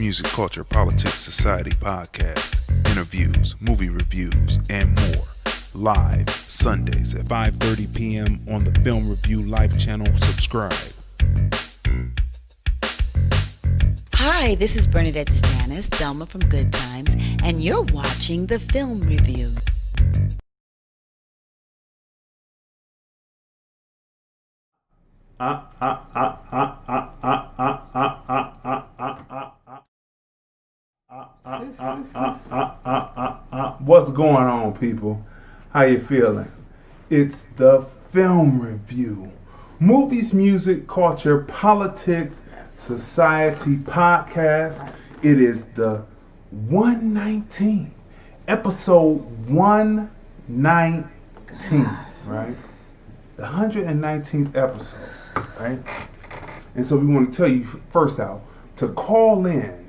music, culture, politics, society podcast, interviews, movie reviews, and more. Live Sundays at 5:30 p.m. on the Film Review Live channel. Subscribe. Hi, this is Bernadette Stannis, Thelma from Good Times, and you're watching the Film Review. What's going on, people? How you feeling? It's the Film Review. Movies, music, culture, politics, society podcast. It is the 119, episode 119, right? The 119th episode, right? And so we want to tell you first out to call in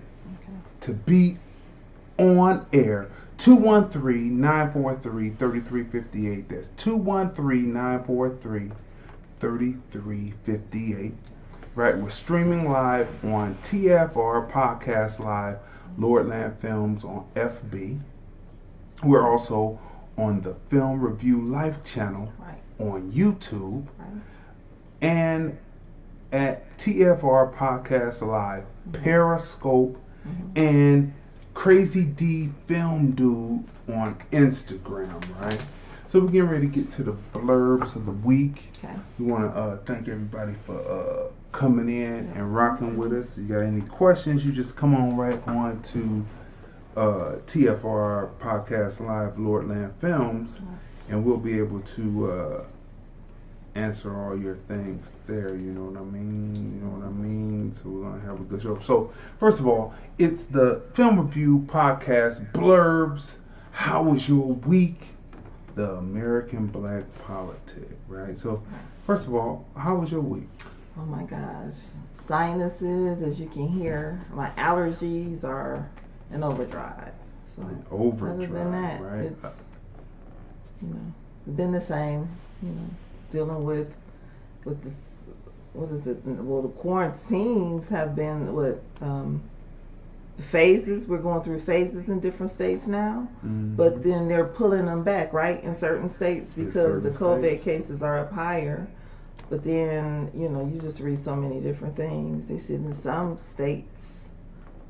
to be on air. 213-943-3358. That's 213-943-3358. Right, we're streaming live on TFRPODCASTLIVE, Lordlandfilms on FB. We're also on the Film Review Live channel on YouTube, and at TFR Podcast Live, Periscope, and Crazy D Film Dude on Instagram, right? So we're getting ready to get to the blurbs of the week. Okay. We want to thank everybody for coming in and rocking with us. You got any questions, you just come on right on to TFR Podcast Live, Lordland Films, and we'll be able to answer all your things there. You know what I mean? You know what I mean? So we're going to have a good show. So first of all, it's the Film Review Podcast Blurbs. How was your week? The American Black Politic, right? So first of all, how was your week? Oh my gosh. Sinuses, as you can hear. My allergies are in overdrive. So overdrive, other than that, right? it's been the same, dealing with this, what is it? Well, the quarantines have been phases. We're going through phases in different states now, but then they're pulling them back, right, in certain states because the COVID cases are up higher. But then, you just read so many different things. They said in some states,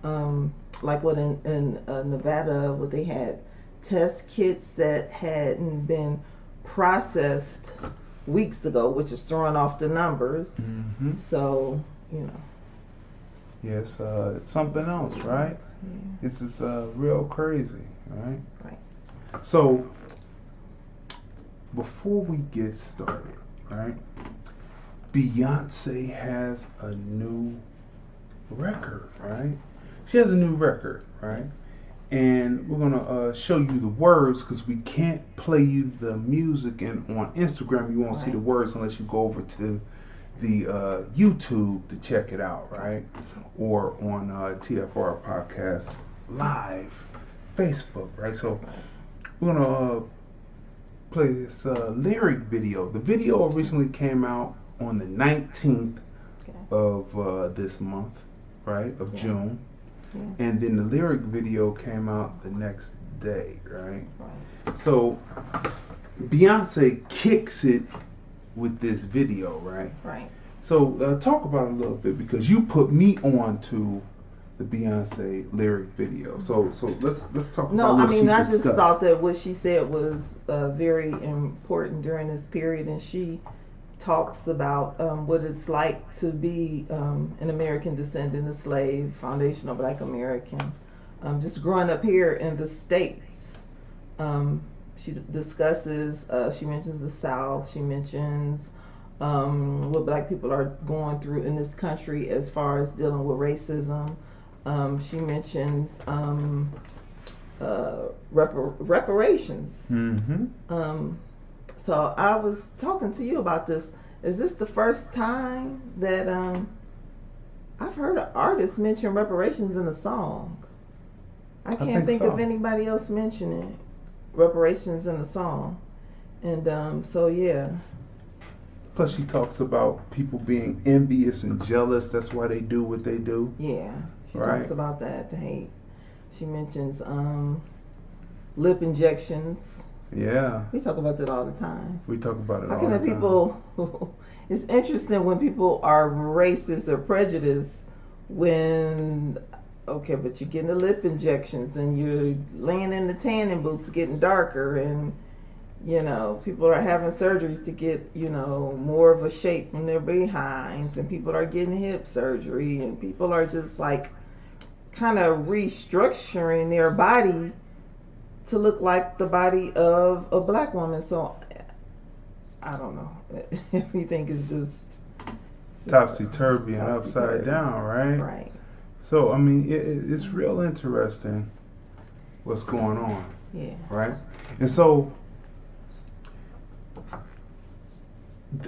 like what in Nevada, what they had test kits that hadn't been processed weeks ago, which is throwing off the numbers. So, Yes, it's something else, right? Yeah. This is real crazy, right? Right. So, before we get started, right? Beyonce has a new record, right? She has a new record, right? And we're gonna show you the words because we can't play you the music, and on Instagram you won't see the words unless you go over to the YouTube to check it out, right? Or on TFR Podcast Live Facebook, right? So we're gonna play this lyric video. The video originally came out on the 19th of this month, right? Of June. Yeah. And then the lyric video came out the next day, right? So Beyonce kicks it with this video, right? Right. So talk about it a little bit because you put me on to the Beyonce lyric video. So let's talk about what she discussed. I just thought that what she said was very important during this period, and she talks about what it's like to be an American descendant, a slave, foundational Black American, just growing up here in the States. She discusses, she mentions the South, she mentions what Black people are going through in this country as far as dealing with racism. She mentions reparations. So I was talking to you about this. Is this the first time that I've heard an artist mention reparations in a song? I can't think of anybody else mentioning reparations in a song. And so, yeah. Plus, she talks about people being envious and jealous. That's why they do what they do. Yeah. She Right. talks about that, the hate. She mentions lip injections. Yeah. We talk about that all the time. We talk about it How all can the the time. people? It's interesting when people are racist or prejudiced when. Okay, but you're getting the lip injections and you're laying in the tanning booths getting darker, and people are having surgeries to get more of a shape from their behinds, and people are getting hip surgery, and people are just like kind of restructuring their body to look like the body of a black woman. So I don't know. Everything is just Topsy-turvy and upside down, right? Right. So, I mean, it's real interesting what's going on. Yeah. Right? And so,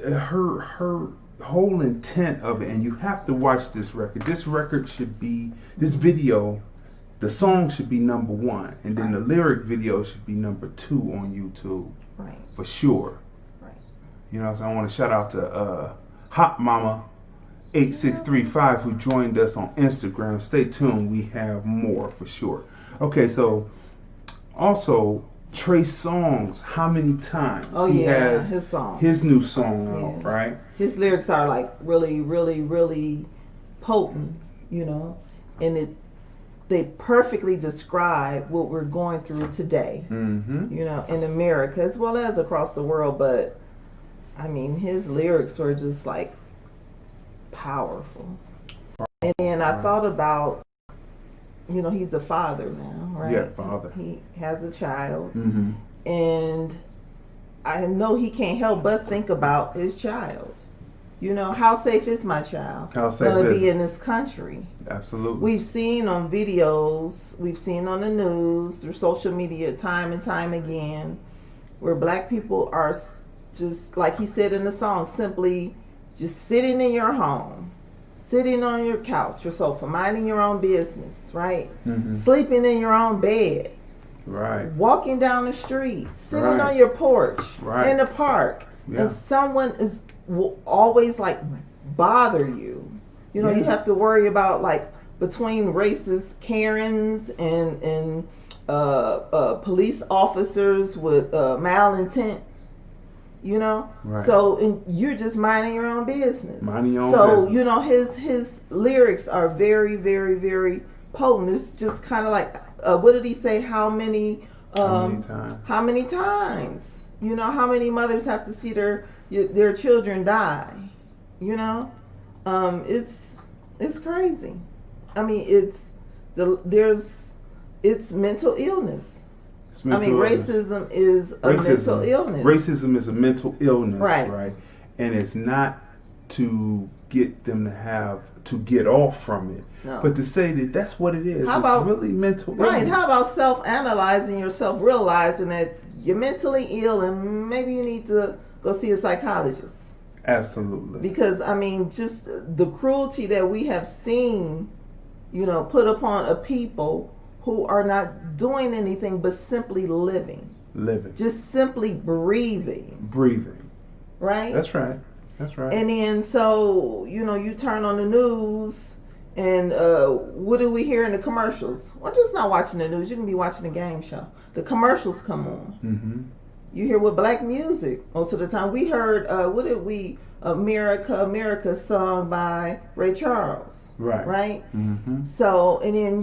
her whole intent of it, and you have to watch this record. This video, the song should be number 1, and then the lyric video should be number 2 on YouTube. Right. For sure. Right. So I want to shout out to Hot Mama 8635 who joined us on Instagram. Stay tuned, we have more for sure. Okay, so also Trey Songz, How Many Times? He has his song, his new song out, right? His lyrics are like really, really, really potent, and they perfectly describe what we're going through today, in America as well as across the world. But I mean, his lyrics were just like powerful. And then I thought about, he's a father now, right? Yeah, father. He has a child, Mm-hmm. and I know he can't help but think about his child. How safe is my child going to be in this country? Absolutely. We've seen on videos, we've seen on the news, through social media, time and time again, where black people are just, like he said in the song, simply just sitting in your home, sitting on your couch or sofa, minding your own business, right? Mm-hmm. Sleeping in your own bed, right? Walking down the street, sitting Right. on your porch, Right. in the park, Yeah. and someone will always like bother you. You have to worry about like between racist Karens and police officers with malintent. Right. So you're just minding your own business. Minding your own business. His lyrics are very, very, very potent. It's just kind of like, what did he say? How many times? How many times? How many mothers have to see their children die? It's crazy. I mean, it's mental illness. Racism is a mental illness. Racism is a mental illness, right? And it's not to get them to get off from it, but to say that that's what it is. It's really mental illness. Right. How about self-analyzing yourself, realizing that you're mentally ill and maybe you need to go see a psychologist? Absolutely. Because, I mean, just the cruelty that we have seen, put upon a people who are not doing anything but simply living. Just simply breathing. Right? That's right. And then so, you turn on the news and what do we hear in the commercials? Or just not watching the news. You can be watching a game show. The commercials come on. Mm-hmm. You hear with black music most of the time. We heard, America sung by Ray Charles. Right? Mm-hmm. So, and then,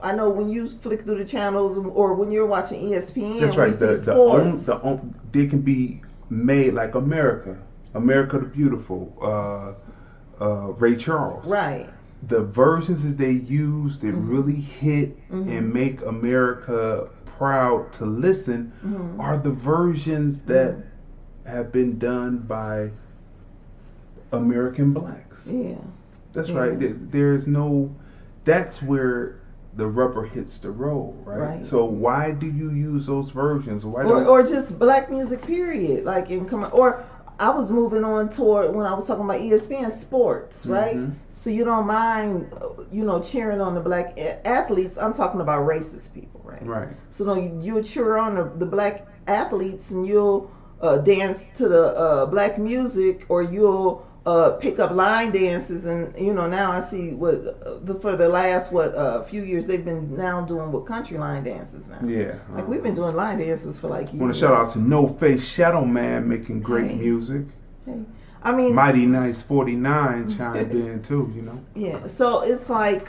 I know when you flick through the channels or when you're watching ESPN, that's right. They can be made like America the Beautiful, Ray Charles. Right. The versions that they use that really hit and make America proud to listen are the versions that have been done by American blacks. Yeah. That's right. That's where the rubber hits the road, right? So why do you use those versions? Or just black music, period? Like or I was moving on toward when I was talking about ESPN sports, right? So you don't mind, cheering on the black athletes. I'm talking about racist people, right? Right. So you'll cheer on the black athletes and you'll dance to the black music, or you'll pick up line dances, and now I see for the last few years they've been now doing country line dances now. Yeah, like we've been doing line dances for like years. Want to shout out to No Face Shadow Man making great music. Hey. I mean, Mighty Nice 49 chimed in too. Yeah, so it's like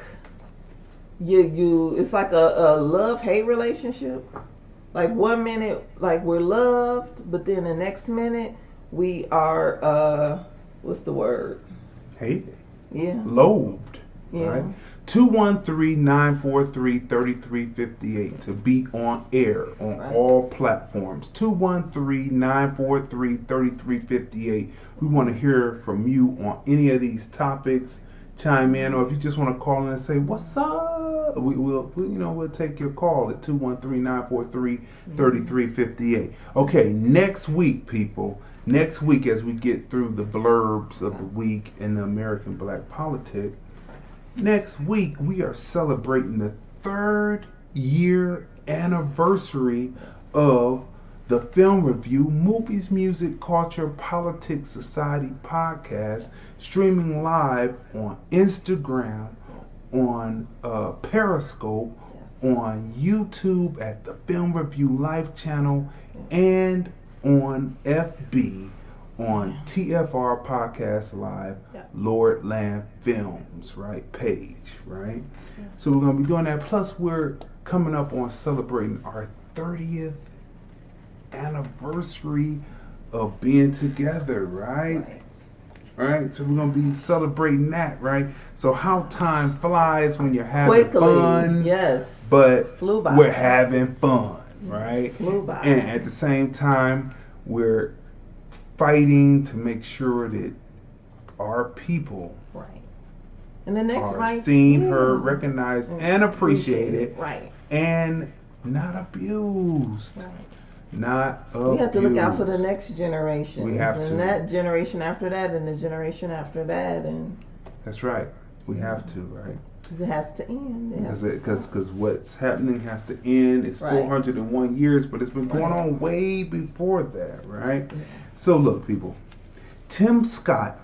it's like a love-hate relationship. Like 1 minute, like we're loved, but then the next minute we are what's the word? Hated. Yeah. Loathed. Yeah. Right? 213-943-3358 to be on air on all platforms. 213-943-3358. We want to hear from you on any of these topics. Chime in, or if you just want to call in and say what's up, we'll take your call at 213-943-3358. Okay, next week, people. Next week, as we get through the blurbs of the week in the American Black politic, next week we are celebrating the 3rd year anniversary of the Film Review Movies, Music, Culture, Politics, Society podcast, streaming live on Instagram, on Periscope, on YouTube at the Film Review Live channel, and on FB on TFRPODCASTLIVE, Lordlandfilms, page, right? Yeah. So we're going to be doing that. Plus, we're coming up on celebrating our 30th anniversary of being together, right? Right? So we're going to be celebrating that, right? So how time flies when you're having fun. Yes. But flew by. We're having fun, right? Flew by. And at the same time, we're fighting to make sure that our people and the next are seen, heard, recognized, and appreciated, and not abused. Not abused. We have to look out for the next generation. We have to. And that generation after that, and the generation after that, and that's right. We have to, right? Because it has to end. Because what's happening has to end. It's 401 years, but it's been going on way before that, right? Yeah. So look, people. Tim Scott,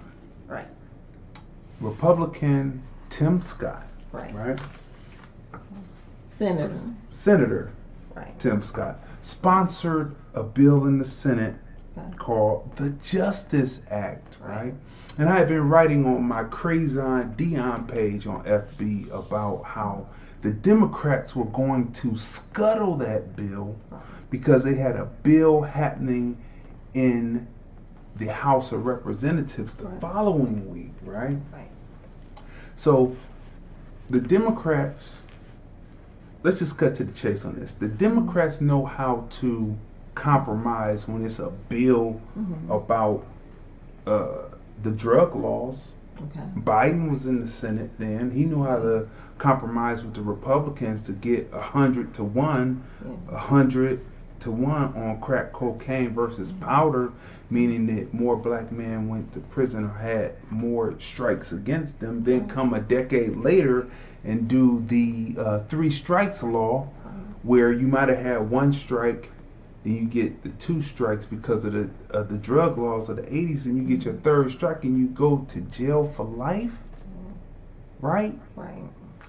Republican Tim Scott, right? Senator Tim Scott sponsored a bill in the Senate called the Justice Act, right? And I have been writing on my Crazon Dion page on FB about how the Democrats were going to scuttle that bill because they had a bill happening in the House of Representatives the following week, right? So the Democrats, let's just cut to the chase on this. The Democrats know how to compromise when it's a bill about the drug laws. Biden was in the Senate then. He knew how to compromise with the Republicans to get 100 to 1 on crack cocaine versus powder, meaning that more black men went to prison or had more strikes against them. Then come a decade later and do the 3 strikes law, where you might have had 1 strike and you get the 2 strikes because of the drug laws of the 80s, and you get your 3rd strike and you go to jail for life, right?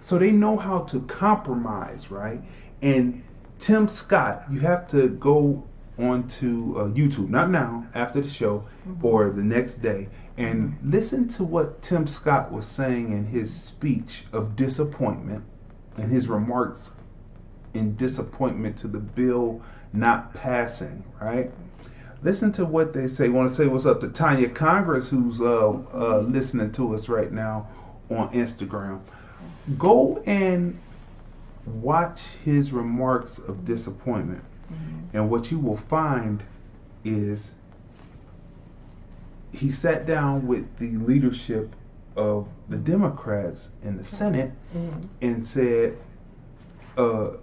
So they know how to compromise, right? And Tim Scott, you have to go onto YouTube, not now, after the show, or the next day, and listen to what Tim Scott was saying in his speech of disappointment and his remarks in disappointment to the bill not passing, right? Listen to what they say. I want to say what's up to Tanya Congress, who's listening to us right now on Instagram. Go and watch his remarks of disappointment. And what you will find is he sat down with the leadership of the Democrats in the Senate and said that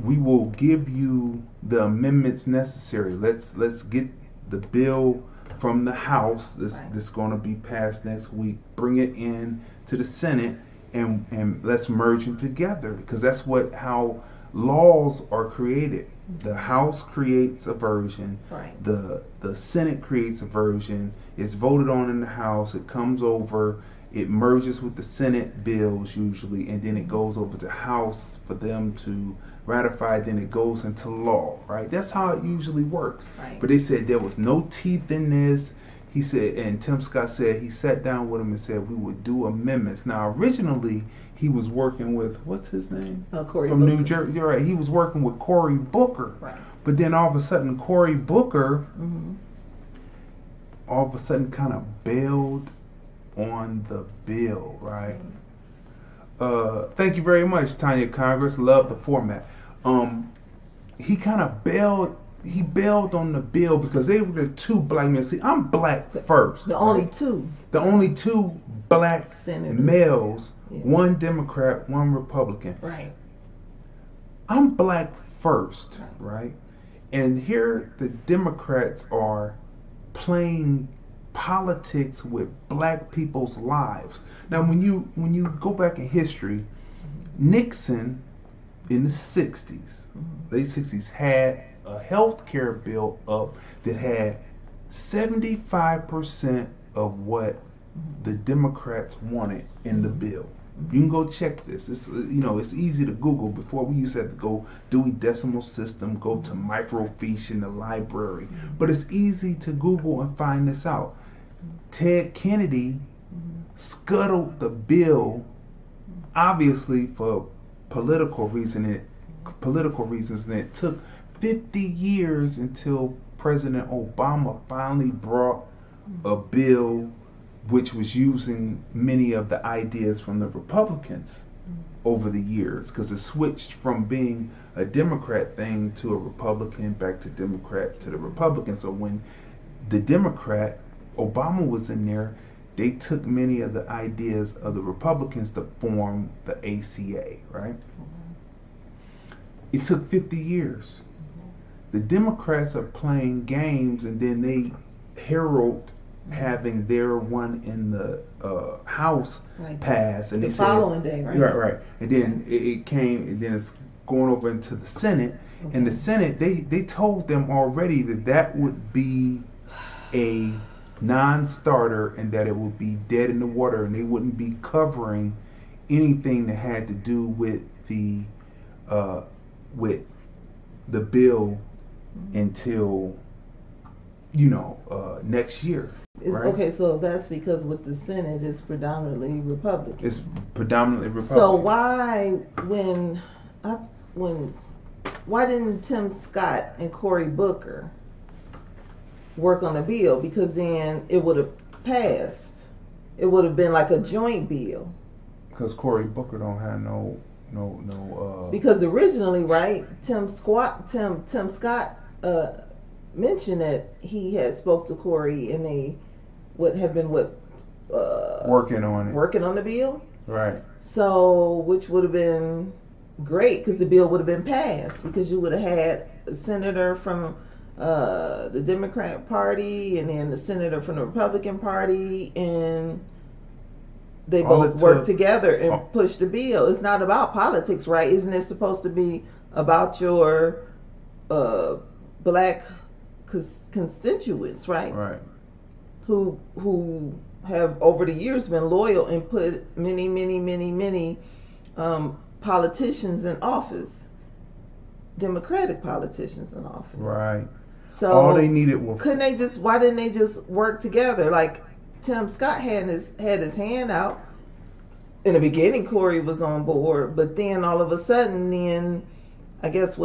we will give you the amendments necessary. Let's get the bill from the House that's going to be passed next week. Bring it in to the Senate and let's merge them together, because that's how laws are created. The House creates a version. Right. The Senate creates a version. It's voted on in the House. It comes over. It merges with the Senate bills usually, and then it goes over to House for them to ratify. Then it goes into law. Right. That's how it usually works. Right. But they said there was no teeth in this. He said, and Tim Scott said he sat down with him and said we would do amendments. Now originally he was working with, what's his name? Cory From Booker. New Jersey. You're right. He was working with Cory Booker. Right. But then all of a sudden Cory Booker all of a sudden kind of bailed on the bill, right? Thank you very much, Tanya Congress. Love the format. He kind of bailed on the bill because they were the two black men. See, I'm black first. The only two. The only two black Senators. males, Yeah. one Democrat, one Republican. Right. I'm black first, right? And here the Democrats are playing politics with black people's lives. Now, when you go back in history, Nixon in the 60s, late 60s, had a health care bill up that had 75% of what the Democrats wanted in the bill. You can go check this. It's it's easy to Google. Before we used to have to go Dewey Decimal System, go to microfiche in the library. But it's easy to Google and find this out. Ted Kennedy scuttled the bill, obviously for political reasons, and it took 50 years until President Obama finally brought a bill which was using many of the ideas from the Republicans over the years, because it switched from being a Democrat thing to a Republican, back to Democrat to the Republican. So when the Democrat, Obama was in there, they took many of the ideas of the Republicans to form the ACA, right? It took 50 years. The Democrats are playing games, and then they herald having their one in the House pass, and the they following said, day, right? Right. And then it came, and then it's going over into the Senate, and the Senate they told them already that would be a non-starter and that it would be dead in the water, and they wouldn't be covering anything that had to do with the bill until next year. Right? Okay, so that's because with the Senate it's predominantly Republican. It's predominantly Republican. So why didn't Tim Scott and Cory Booker work on a bill? Because then it would have passed. It would have been like a joint bill. Because Cory Booker don't have no. Because originally, right, Tim Scott mentioned that he had spoke to Cory and they have been working on the bill. Right. So, which would have been great because the bill would have been passed, because you would have had a senator from the Democrat Party and then the senator from the Republican Party, and they both work together and push the bill. It's not about politics, right? Isn't it supposed to be about your black constituents, right? Right. Who have over the years been loyal and put many politicians in office, Democratic politicians in office. Right. So all they needed was. Why didn't they just work together? Like Tim Scott had his hand out. In the beginning, Cory was on board, but then all of a sudden, I guess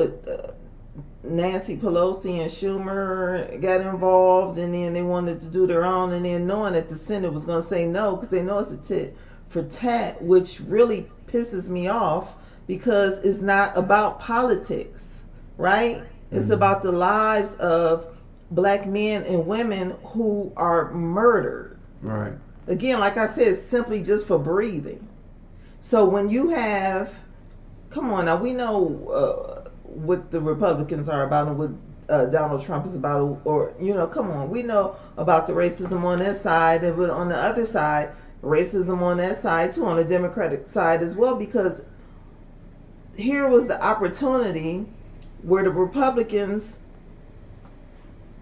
Nancy Pelosi and Schumer got involved, and then they wanted to do their own, and then knowing that the Senate was going to say no because they know it's a tit for tat, which really pisses me off because it's not about politics, right? It's about the lives of black men and women who are murdered. Right. Again, like I said, simply just for breathing. So when you have, come on now, we know what the Republicans are about and what Donald Trump is about, or, come on, we know about the racism on that side, and but on the other side, racism on that side too, on the Democratic side as well, because here was the opportunity where the Republicans,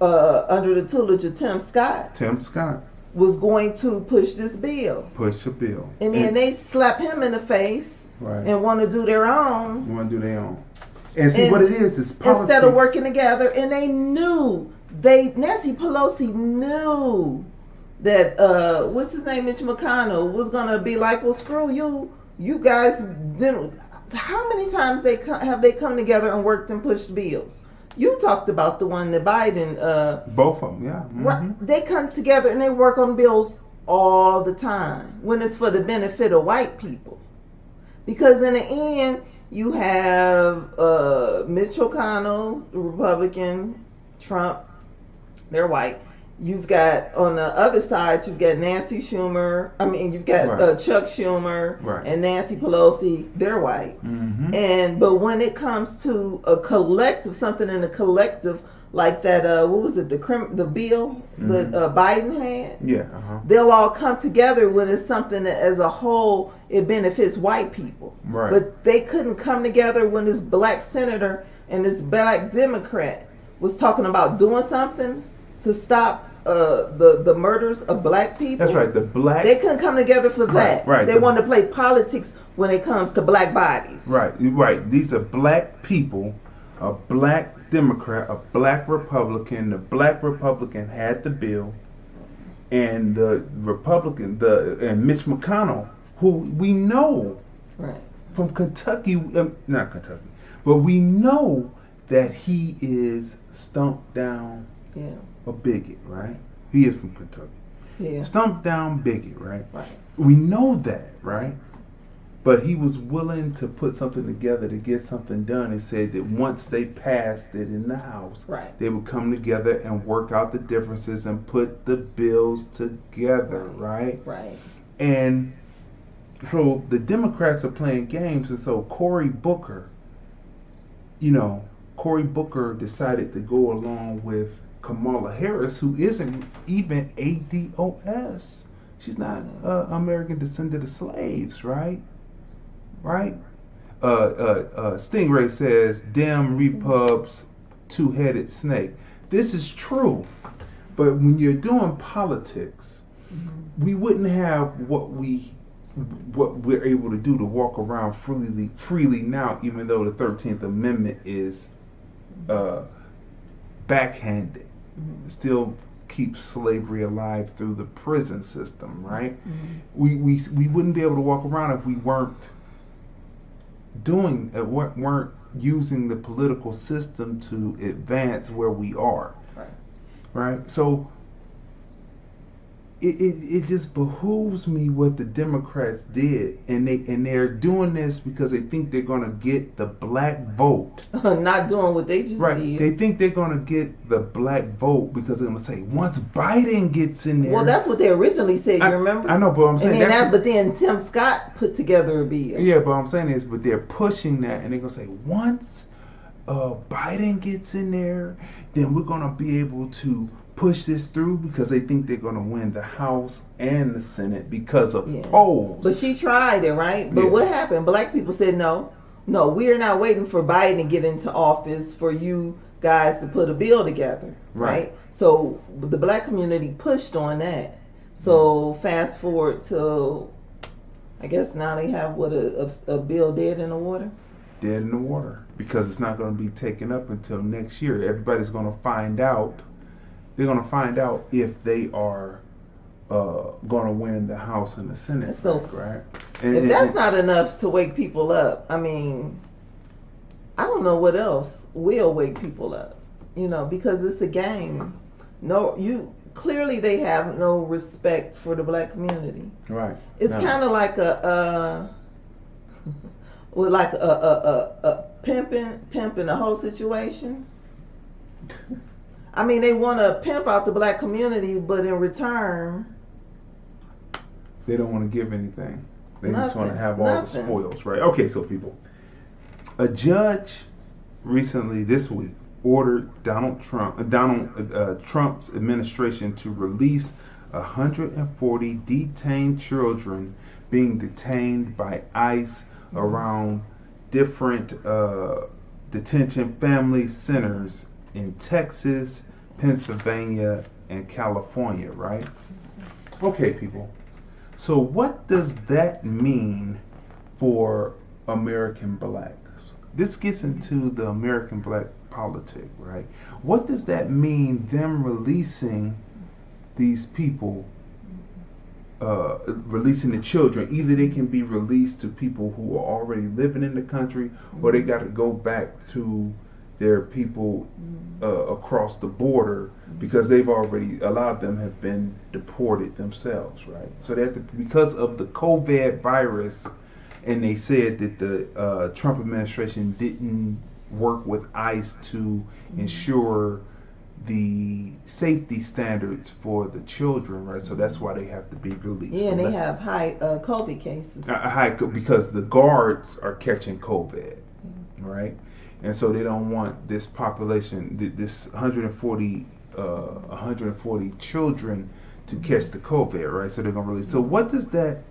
under the tutelage of Tim Scott, was going to push this bill. Push a bill. And then they slap him in the face and want to do their own. And see what it is politics. Instead of working together. And they knew, Nancy Pelosi knew that, what's his name, Mitch McConnell, was going to be like, well, screw you. You guys didn't. How many times have they come together and worked and pushed bills? You talked about the one that Biden. Both of them, yeah. Mm-hmm. They come together and they work on bills all the time when it's for the benefit of white people. Because in the end, you have Mitch McConnell, the Republican, Trump, they're white. You've got, on the other side, you've got Nancy Schumer. You've got Chuck Schumer and Nancy Pelosi. They're white. Mm-hmm. But when it comes to a collective, something in a collective, like that, what was it, the bill that Biden had? Yeah. They'll all come together when it's something that, as a whole, it benefits white people. Right. But they couldn't come together when this black senator and this black Democrat was talking about doing something to stop the murders of black people. That's right. They couldn't come together for that. Right. They wanted to play politics when it comes to black bodies. Right. These are black people, a black Democrat, a black Republican. The black Republican had the bill, and the Republican, and Mitch McConnell, who we know from Kentucky, not Kentucky, but we know that he is stumped down. Yeah. A bigot, right? He is from Kentucky. Yeah. Stumped down bigot, right? Right. We know that, right? But he was willing to put something together to get something done, and said that once they passed it in the House, they would come together and work out the differences and put the bills together, right? Right. And so the Democrats are playing games, and so Cory Booker decided to go along with Kamala Harris, who isn't even ADOS. She's not American descendant of slaves, right? Stingray says, "Dem repubs, two-headed snake." This is true, but when you're doing politics, we wouldn't have what we're able to do to walk around freely now, even though the 13th Amendment is backhanded. Still keeps slavery alive through the prison system, right? We wouldn't be able to walk around if we weren't using the political system to advance where we are, right? So it just behooves me what the Democrats did, and they're doing this because they think they're going to get the black vote. Not doing what they just did. They think they're going to get the black vote because they're going to say, once Biden gets in there. Well, that's what they originally said. You remember? I know, but I'm saying but then Tim Scott put together a bill. Yeah, but I'm saying is, but they're pushing that, and they're going to say, once Biden gets in there, then we're going to be able to push this through, because they think they're going to win the House and the Senate because of polls. But she tried it, right? But what happened? Black people said, no, we're not waiting for Biden to get into office for you guys to put a bill together, right? So the black community pushed on that. So fast forward to, I guess now they have a bill dead in the water? Dead in the water, because it's not going to be taken up until next year. Everybody's going to find out. They're going to find out if they are going to win the House and the Senate, right? If that's not enough to wake people up, I don't know what else will wake people up, because it's a game. Clearly they have no respect for the black community. Right. It's kind of like a pimping the whole situation. They want to pimp out the black community, but in return, they don't want to give anything. They just want to have all the spoils, right? Okay, so people, a judge recently this week ordered Donald Trump's administration to release 140 detained children being detained by ICE around different detention family centers in Texas, Pennsylvania, and California, right? Okay, people. So what does that mean for American blacks? This gets into the American black politic, right? What does that mean, them releasing these people, releasing the children? Either they can be released to people who are already living in the country, or they got to go back to their people across the border, because they've already, a lot of them have been deported themselves, right? So that because of the COVID virus, and they said that the Trump administration didn't work with ICE to ensure the safety standards for the children, right? So that's why they have to be released. Yeah, so and they have high COVID cases. Because the guards are catching COVID, right? And so they don't want this population, this 140 children to catch the COVID, right? So they're going to release. So what does that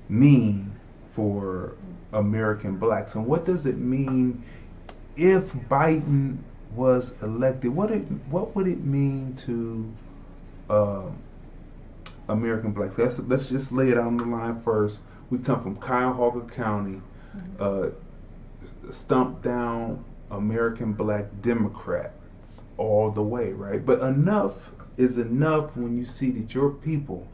mean for American blacks? And what does it mean if Biden was elected? What would it mean to American blacks? Let's just lay it out on the line first. We come from Cuyahoga County, stump down American black Democrats all the way, right? But enough is enough when you see that your people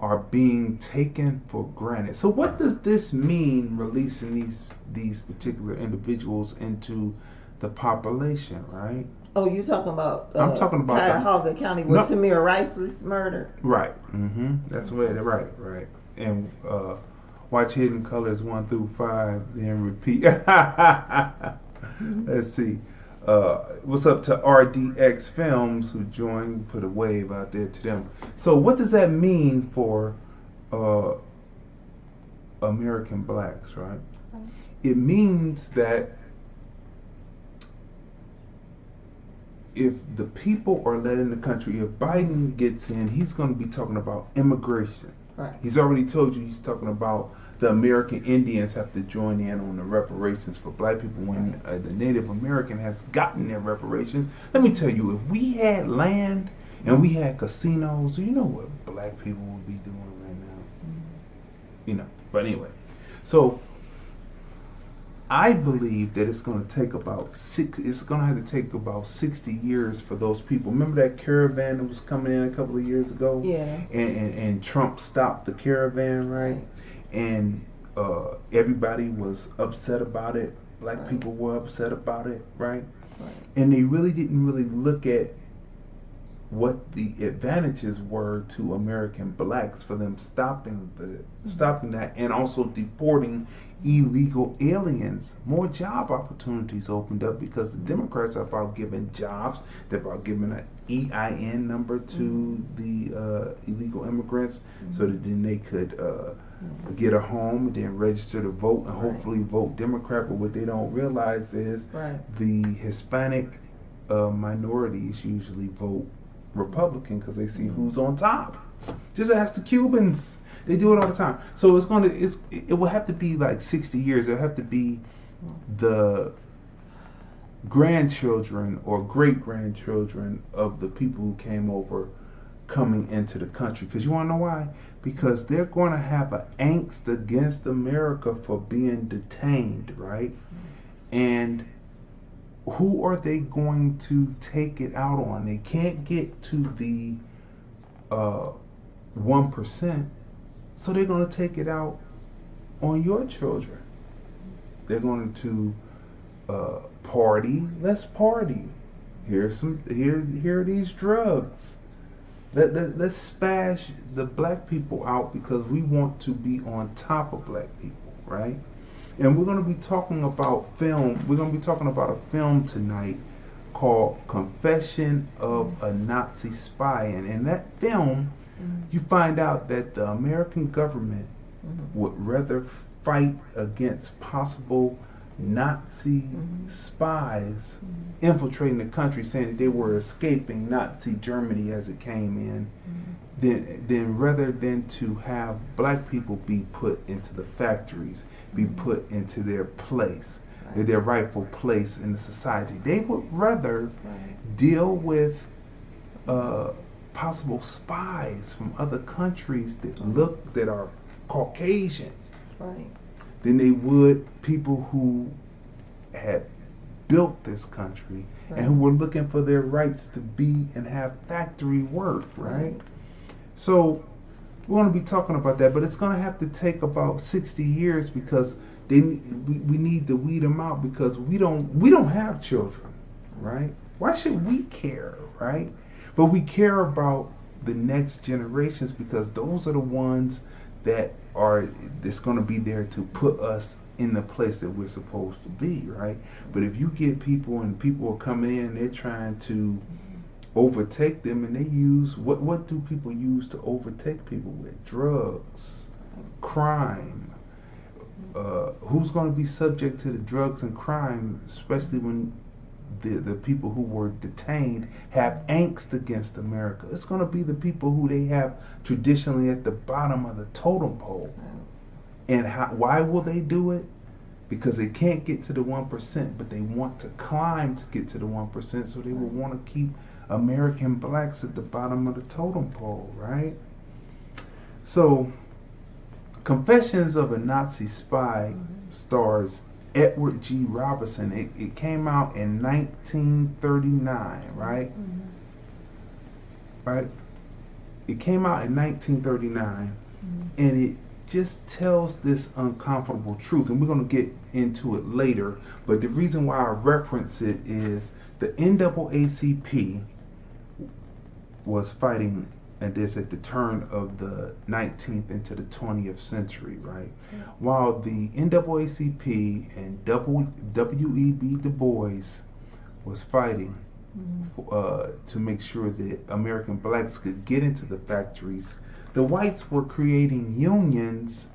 are being taken for granted. So what does this mean, releasing these particular individuals into the population, right? Oh, you're talking about I'm talking about Cuyahoga County where Tamir Rice was murdered? Right. That's where they're right. And watch Hidden Colors 1 through 5, then repeat. Let's see. What's up to RDX Films who joined? Put a wave out there to them. So what does that mean for American blacks, right? It means that if the people are let in the country, if Biden gets in, he's going to be talking about immigration. Right. He's already told you he's talking about the American Indians have to join in on the reparations for black people when the Native American has gotten their reparations. Let me tell you, if we had land and we had casinos, you know what black people would be doing right now. You know. But anyway, so I believe that it's going to take about it's going to have to take about 60 years for those people. Remember that caravan that was coming in a couple of years ago? Yeah. And Trump stopped the caravan, right? And everybody was upset about it. Black people were upset about it, right? And they really didn't really look at what the advantages were to American blacks for them stopping that, and also deporting illegal aliens. More job opportunities opened up because the Democrats are about giving jobs. They're about giving an EIN number to the illegal immigrants, so that then they could get a home and then register to vote and hopefully vote Democrat. But what they don't realize is the Hispanic minorities usually vote Republican because they see who's on top. Just ask the Cubans. They do it all the time. So it will have to be like 60 years. It'll have to be the grandchildren or great-grandchildren of the people who came over coming into the country. Because you want to know why? Because they're going to have an angst against America for being detained, right? And who are they going to take it out on? They can't get to the 1%, so they're going to take it out on your children. They're going to party. Let's party. Here are these drugs. Let's spash the black people out because we want to be on top of black people, right? And we're going to be talking about film. We're going to be talking about a film tonight called Confession of a Nazi Spy. And in that film, you find out that the American government would rather fight against possible Nazi spies infiltrating the country, saying that they were escaping Nazi Germany as it came in, then rather than to have black people be put into the factories, be put into their place, their rightful place in the society, they would rather deal with possible spies from other countries that are Caucasian, than they would people who had built this country and who were looking for their rights to be and have factory work, right? So we're going to be talking about that, but it's going to have to take about 60 years because we need to weed them out, because we don't have children, right? Why should we care, right? But we care about the next generations, because those are the ones that's going to be there to put us in the place that we're supposed to be, right? But if you get people and people are coming in, they're trying to overtake them, and they use what do people use to overtake people with? Drugs, crime. Who's going to be subject to the drugs and crime, especially when the people who were detained have angst against America? It's going to be the people who they have traditionally at the bottom of the totem pole. And why will they do it? Because they can't get to the 1%, but they want to climb to get to the 1%, so they will want to keep American blacks at the bottom of the totem pole, right? So, Confessions of a Nazi Spy stars Edward G. Robinson. It came out in 1939, right? Right? It came out in 1939, and it just tells this uncomfortable truth, and we're going to get into it later, but the reason why I reference it is the NAACP was fighting at the turn of the 19th into the 20th century, right? While the NAACP and W.E.B. Du Bois was fighting to make sure that American blacks could get into the factories, the whites were creating unions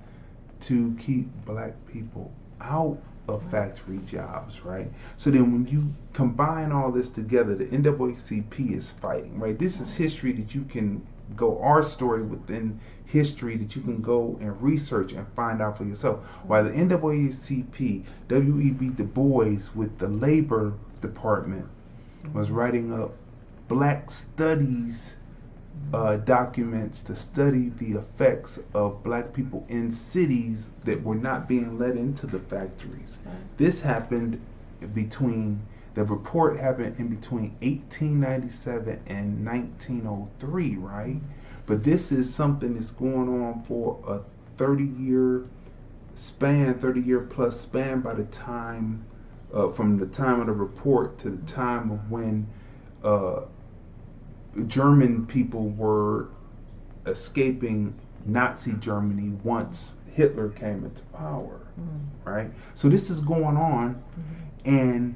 to keep black people out of factory jobs, right? So then when you combine all this together, the NAACP is fighting, right? This is history that you can go, our story within history that you can go and research and find out for yourself. While the NAACP, W.E.B. Du Bois with the Labor Department was writing up black studies documents to study the effects of black people in cities that were not being let into the factories. This happened the report happened in between 1897 and 1903, right? But this is something that's going on for a 30-year plus span by the time, from the time of the report to the time of when German people were escaping Nazi Germany once Hitler came into power, right? So this is going on, and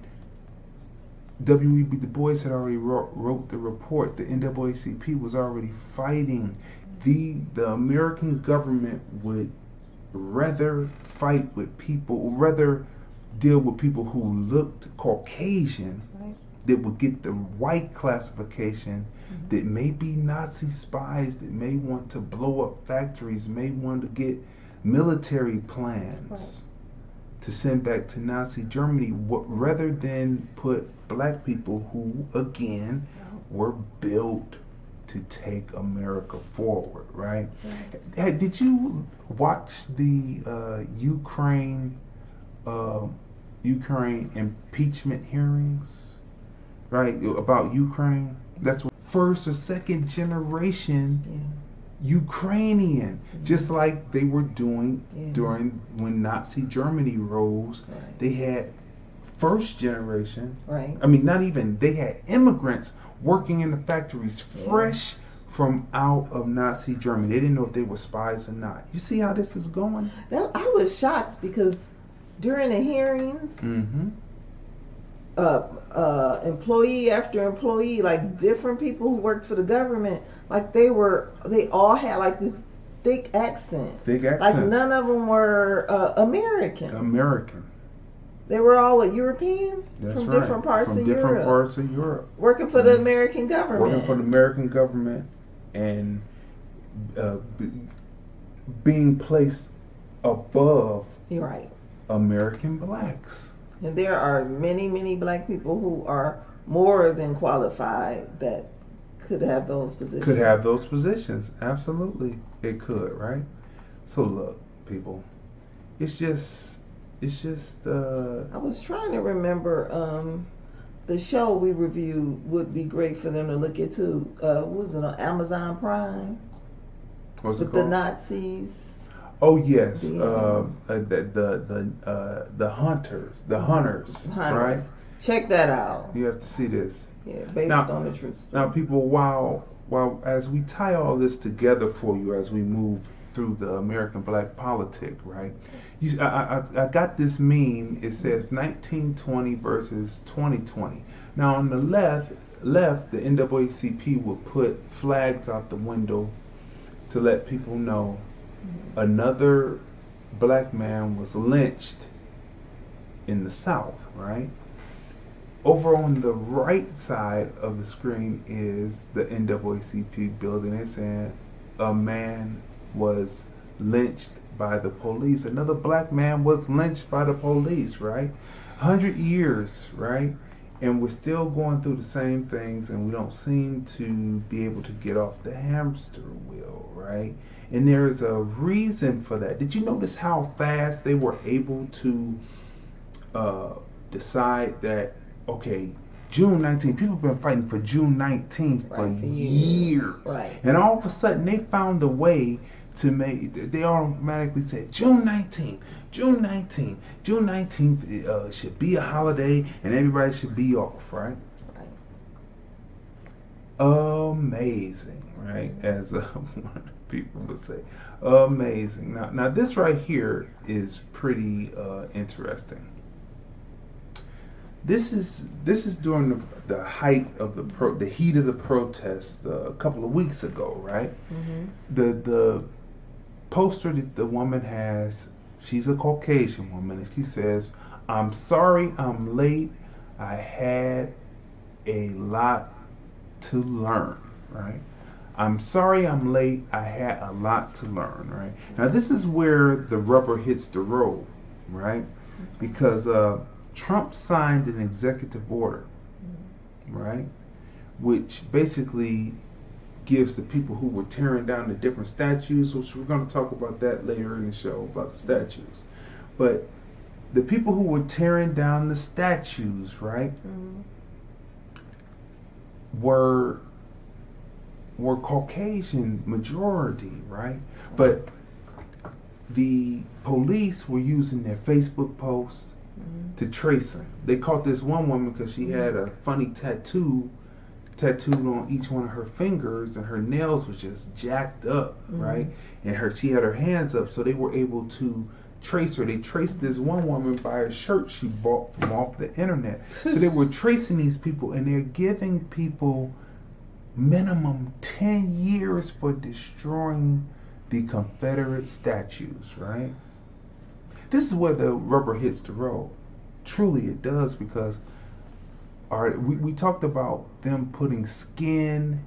W.E.B. Du Bois had already wrote the report. The NAACP was already fighting. The American government would rather fight with people, rather deal with people who looked Caucasian, that would get the white classification, that may be Nazi spies, that may want to blow up factories, may want to get military plans to send back to Nazi Germany, rather than put black people who, again, were built to take America forward, right? Did you watch the Ukraine impeachment hearings, right, about Ukraine? That's what first or second generation Ukrainian, just like they were doing during when Nazi Germany rose. They had first generation, I mean, not even, they had immigrants working in the factories fresh from out of Nazi Germany. They didn't know if they were spies or not. You see how this is going? I was shocked because during the hearings, employee after employee, like different people who worked for the government, like they all had like this thick accent. Like none of them were American. They were all European? That's from right. different parts From of different Europe. parts of Europe. Working for the American government. Working for the American government and being placed above You're right. American blacks. And there are many, many black people who are more than qualified that could have those positions. Could have those positions. Absolutely. It could, right? So look, people, it's just I was trying to remember the show we reviewed would be great for them to look into. What was it on Amazon Prime? What's it With called? the Nazis. Oh yes, The hunters, right? Check that out. You have to see this. Yeah, based on the truth story. Now, people, while as we tie all this together for you as we move through the American black politic, right? I got this meme. It says 1920 versus 2020. Now, on the left, the NAACP will put flags out the window to let people know another black man was lynched in the South, right? Over on the right side of the screen is the NAACP building. It's saying a man was lynched by the police. Another black man was lynched by the police, right? 100 years, right? And we're still going through the same things, and we don't seem to be able to get off the hamster wheel, right? And there's a reason for that. Did you notice how fast they were able to decide that, okay, June 19th, people have been fighting for June 19th for years. Right. And all of a sudden, they found a way to make, they automatically said, June 19th should be a holiday and everybody should be off, right? Amazing, right? As one people would say, amazing. Now this right here is pretty interesting. This is during the height of the heat of the protests a couple of weeks ago, right? Mm-hmm. The poster that the woman has, she's a Caucasian woman, and she says, "I'm sorry I'm late. I had a lot to learn," right? I'm sorry I'm late. I had a lot to learn, right? Now this is where the rubber hits the road, right? Because Trump signed an executive order, right? Which basically gives the people who were tearing down the different statues, which we're going to talk about that later in the show, about the statues. But the people who were tearing down the statues, right, were Caucasian majority, right? But the police were using their Facebook posts to trace them. They caught this one woman because she had a funny tattooed on each one of her fingers, and her nails was just jacked up, right? And she had her hands up, so they were able to trace her. They traced this one woman by a shirt she bought from off the internet. So they were tracing these people, and they're giving people minimum 10 years for destroying the Confederate statues, right? This is where the rubber hits the road. Truly it does, because we talked about them putting skin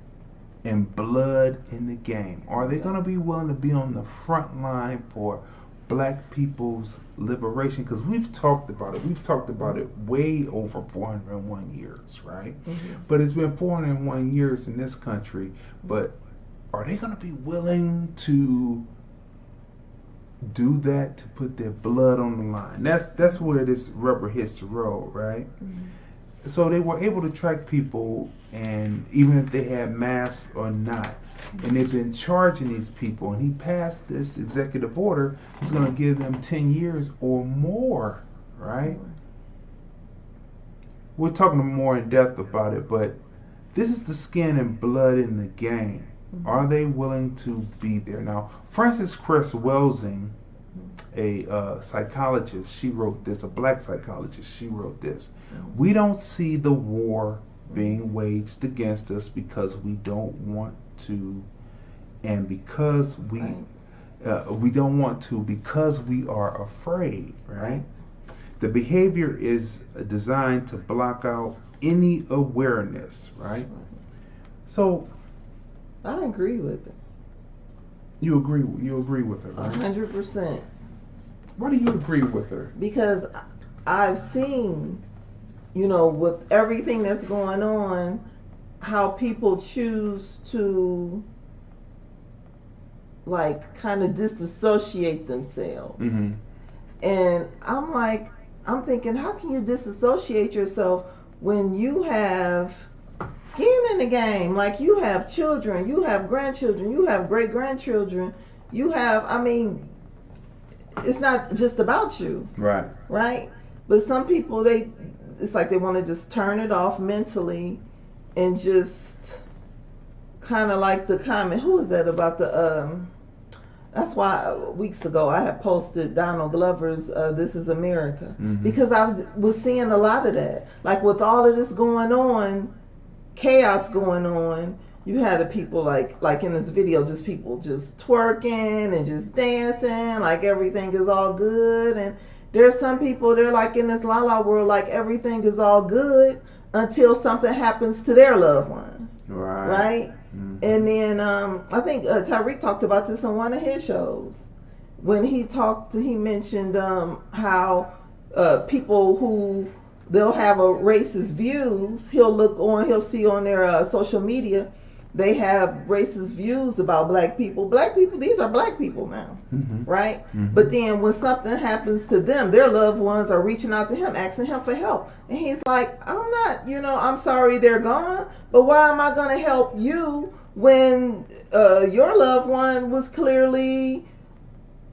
and blood in the game. Are they going to be willing to be on the front line for black people's liberation? Because we've talked about it. We've talked about it way over 401 years, right? But it's been 401 years in this country. But are they going to be willing to do that, to put their blood on the line? That's where this rubber hits the road, right? So they were able to track people, and even if they had masks or not, and they've been charging these people, and he passed this executive order. He's going to give them 10 years or more, right? We're talking more in depth about it, but this is the skin and blood in the game. Are they willing to be there? Now, Frances Cress Welsing, a psychologist, she wrote this, a black psychologist, she wrote this. We don't see the war being waged against us because we don't want to, and because we don't want to because we are afraid, right? The behavior is designed to block out any awareness, right? So I agree with it. you agree with her, right? 100%. Why do you agree with her? Because I've seen, with everything that's going on, how people choose to kind of disassociate themselves. Mm-hmm. And I'm thinking, how can you disassociate yourself when you have skin in the game? Like, you have children, you have grandchildren, you have great grandchildren, it's not just about you. Right? But some people, it's like they want to just turn it off mentally and just kind of like the comment, who is that about that's why weeks ago I had posted Donald Glover's This Is America. Mm-hmm. Because I was seeing a lot of that. Like, with all of this going on, chaos going on, you had the people like in this video, just people just twerking and just dancing, like everything is all good. And there's some people, they're like in this la-la world, like everything is all good until something happens to their loved one. Right? Mm-hmm. And then I think Tyreek talked about this on one of his shows. When he mentioned how people who they'll have a racist views, he'll see on their social media, they have racist views about black people. Black people, these are black people now, mm-hmm. right? Mm-hmm. But then when something happens to them, their loved ones are reaching out to him, asking him for help. And he's like, I'm not, I'm sorry they're gone, but why am I going to help you when your loved one was clearly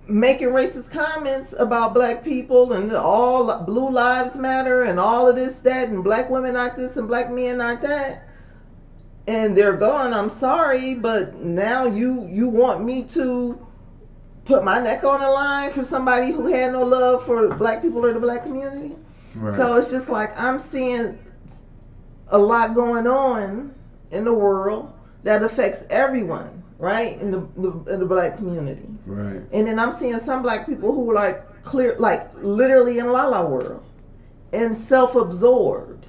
making racist comments about black people and all blue lives matter and all of this, that, and black women not this and black men not that? And they're gone. I'm sorry, but now you want me to put my neck on the line for somebody who had no love for black people or the black community? Right. So it's just like, I'm seeing a lot going on in the world that affects everyone, right? In the black community. Right. And then I'm seeing some black people who are literally in la-la world and self-absorbed.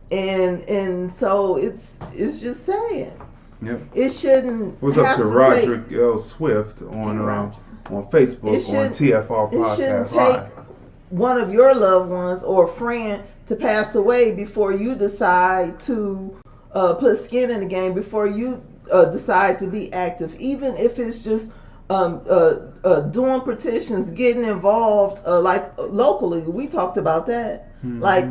And so it's just saying. Yep. It shouldn't. What's up to Roderick L. Swift on Facebook on TFRPODCASTLIVE? Take one of your loved ones or a friend to pass away before you decide to put skin in the game, before you decide to be active, even if it's just doing petitions, getting involved, like locally. We talked about that. Mm-hmm. Like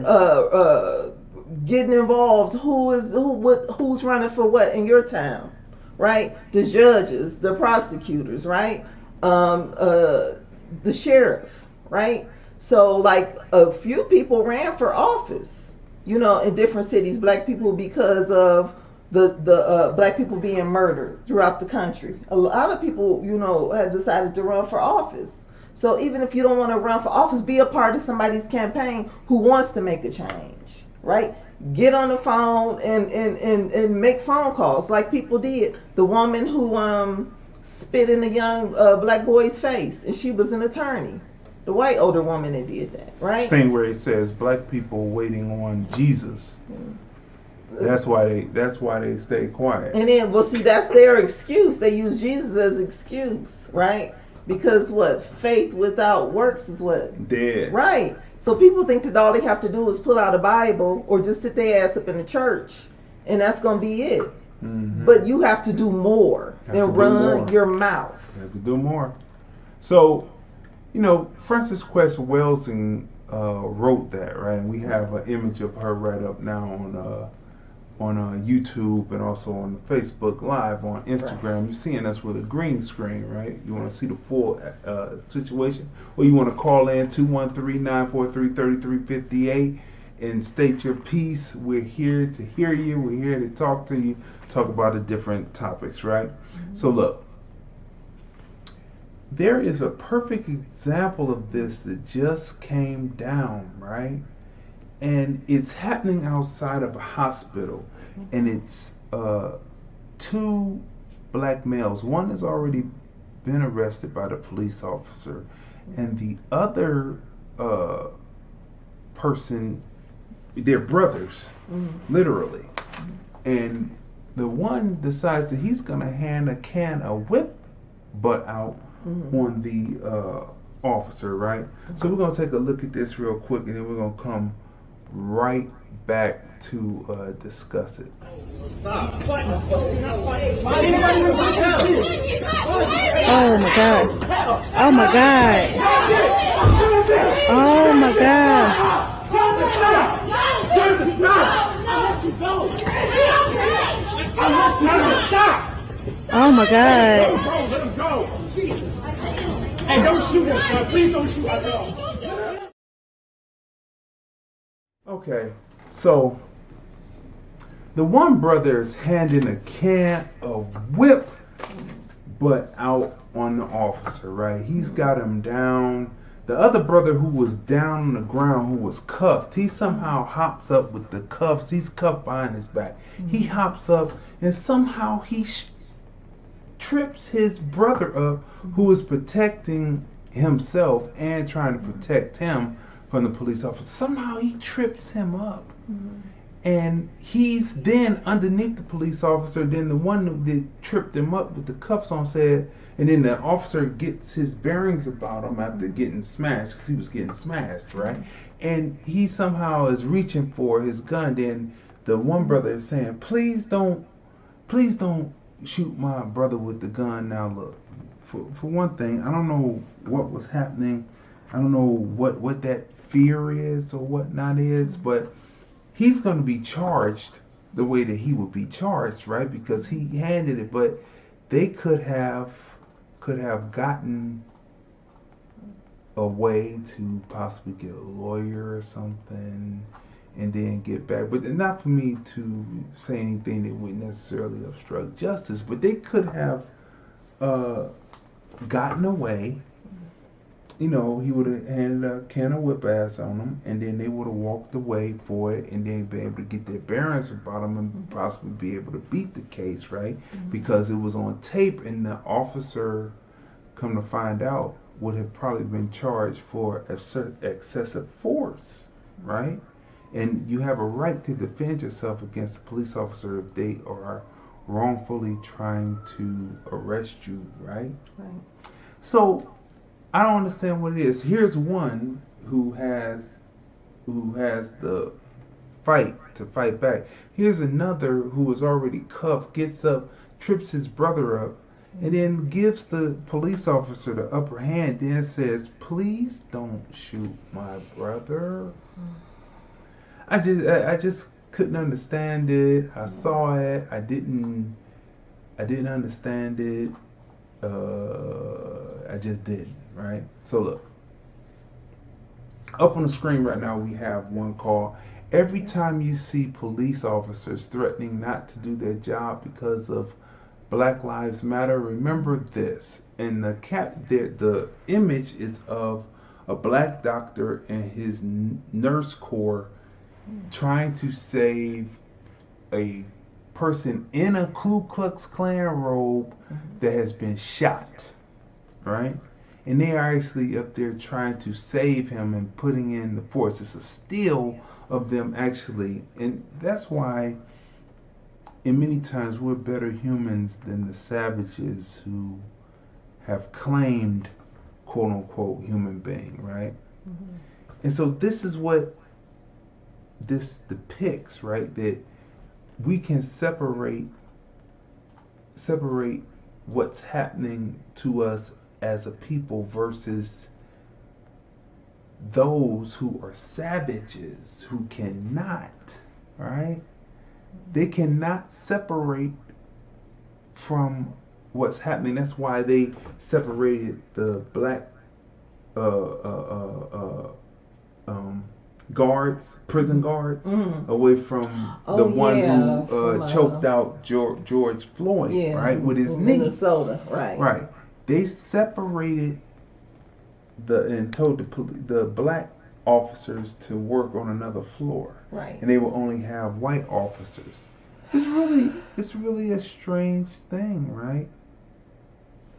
getting involved. Who's running for what in your town, right? The judges, the prosecutors, right? The sheriff, right? So like a few people ran for office, in different cities, black people, because of the black people being murdered throughout the country. A lot of people, have decided to run for office. So even if you don't want to run for office, be a part of somebody's campaign who wants to make a change, right? Get on the phone and make phone calls like people did. The woman who spit in a young black boy's face, and she was an attorney. The white older woman that did that, right? Thing where it says black people waiting on Jesus. Mm-hmm. That's why they stay quiet. And then, that's their excuse. They use Jesus as excuse, right? Because faith without works is what? Dead. Right. So people think that all they have to do is pull out a Bible or just sit their ass up in the church, and that's going to be it. Mm-hmm. But you have to do more than run your mouth. You have to do more. So, Frances Quest Welsing wrote that, right? And we have an image of her right up now on YouTube and also on Facebook Live on Instagram. Right. You're seeing us with a green screen, right? You want to see the full situation, or you want to call in 213-943-3358 and state your piece. We're here to hear you. We're here to talk to you, talk about the different topics, right? Mm-hmm. So look, there is a perfect example of this that just came down, right? And it's happening outside of a hospital, and it's two black males. One has already been arrested by the police officer, and the other person, they're brothers, literally. And the one decides that he's going to hand a can of whip butt out on the officer, right? So we're going to take a look at this real quick, and then we're going to come right back to discuss it. Oh my God. Oh my God. Oh my God. Oh my God. Hey, don't shoot him, sir. Please don't shoot us. Okay, so the one brother is handing a can of whip butt out on the officer, right? He's got him down. The other brother, who was down on the ground, who was cuffed, he somehow hops up with the cuffs. He's cuffed behind his back. He hops up and somehow he trips his brother up, who is protecting himself and trying to protect him from the police officer. Somehow he trips him up. And he's then underneath the police officer. Then the one that tripped him up with the cuffs on said, and then the officer gets his bearings about him after getting smashed, because he was getting smashed, right? And he somehow is reaching for his gun. Then the one brother is saying, please don't shoot my brother with the gun. Now look, for one thing, I don't know what was happening. I don't know what that fear is or what not is, but he's going to be charged the way that he would be charged, right? Because he handed it, but they could have gotten a way to possibly get a lawyer or something and then get back. But not for me to say anything that would necessarily obstruct justice, but they could have gotten away. You know, he would have handed a can of whip ass on them, and then they would have walked away for it, and then be able to get their bearings about them and possibly be able to beat the case, right? Because it was on tape, and the officer, come to find out, would have probably been charged for excessive force, right? And you have a right to defend yourself against a police officer if they are wrongfully trying to arrest you, right? Right. So I don't understand what it is. Here's one who has the fight to fight back. Here's another who is already cuffed, gets up, trips his brother up, and then gives the police officer the upper hand, then says, please don't shoot my brother. I just couldn't understand it. I saw it. I didn't understand it. I just didn't, right? So look, up on the screen right now we have one call. Every time you see police officers threatening not to do their job because of Black Lives Matter, remember this. And the image is of a black doctor and his nurse corps trying to save a person in a Ku Klux Klan robe that has been shot, right? And they are actually up there trying to save him and putting in the force. It's a still of them actually, and that's why in many times we're better humans than the savages who have claimed quote unquote human being, right? And so this is what this depicts, right? That we can separate what's happening to us as a people versus those who are savages who cannot, right? They cannot separate from what's happening. That's why they separated the black guards, prison guards, away from the one who choked out George Floyd, right, with his knee. Minnesota, right. Right. They separated and told the black officers to work on another floor, Right. and they will only have white officers. It's really a strange thing, right?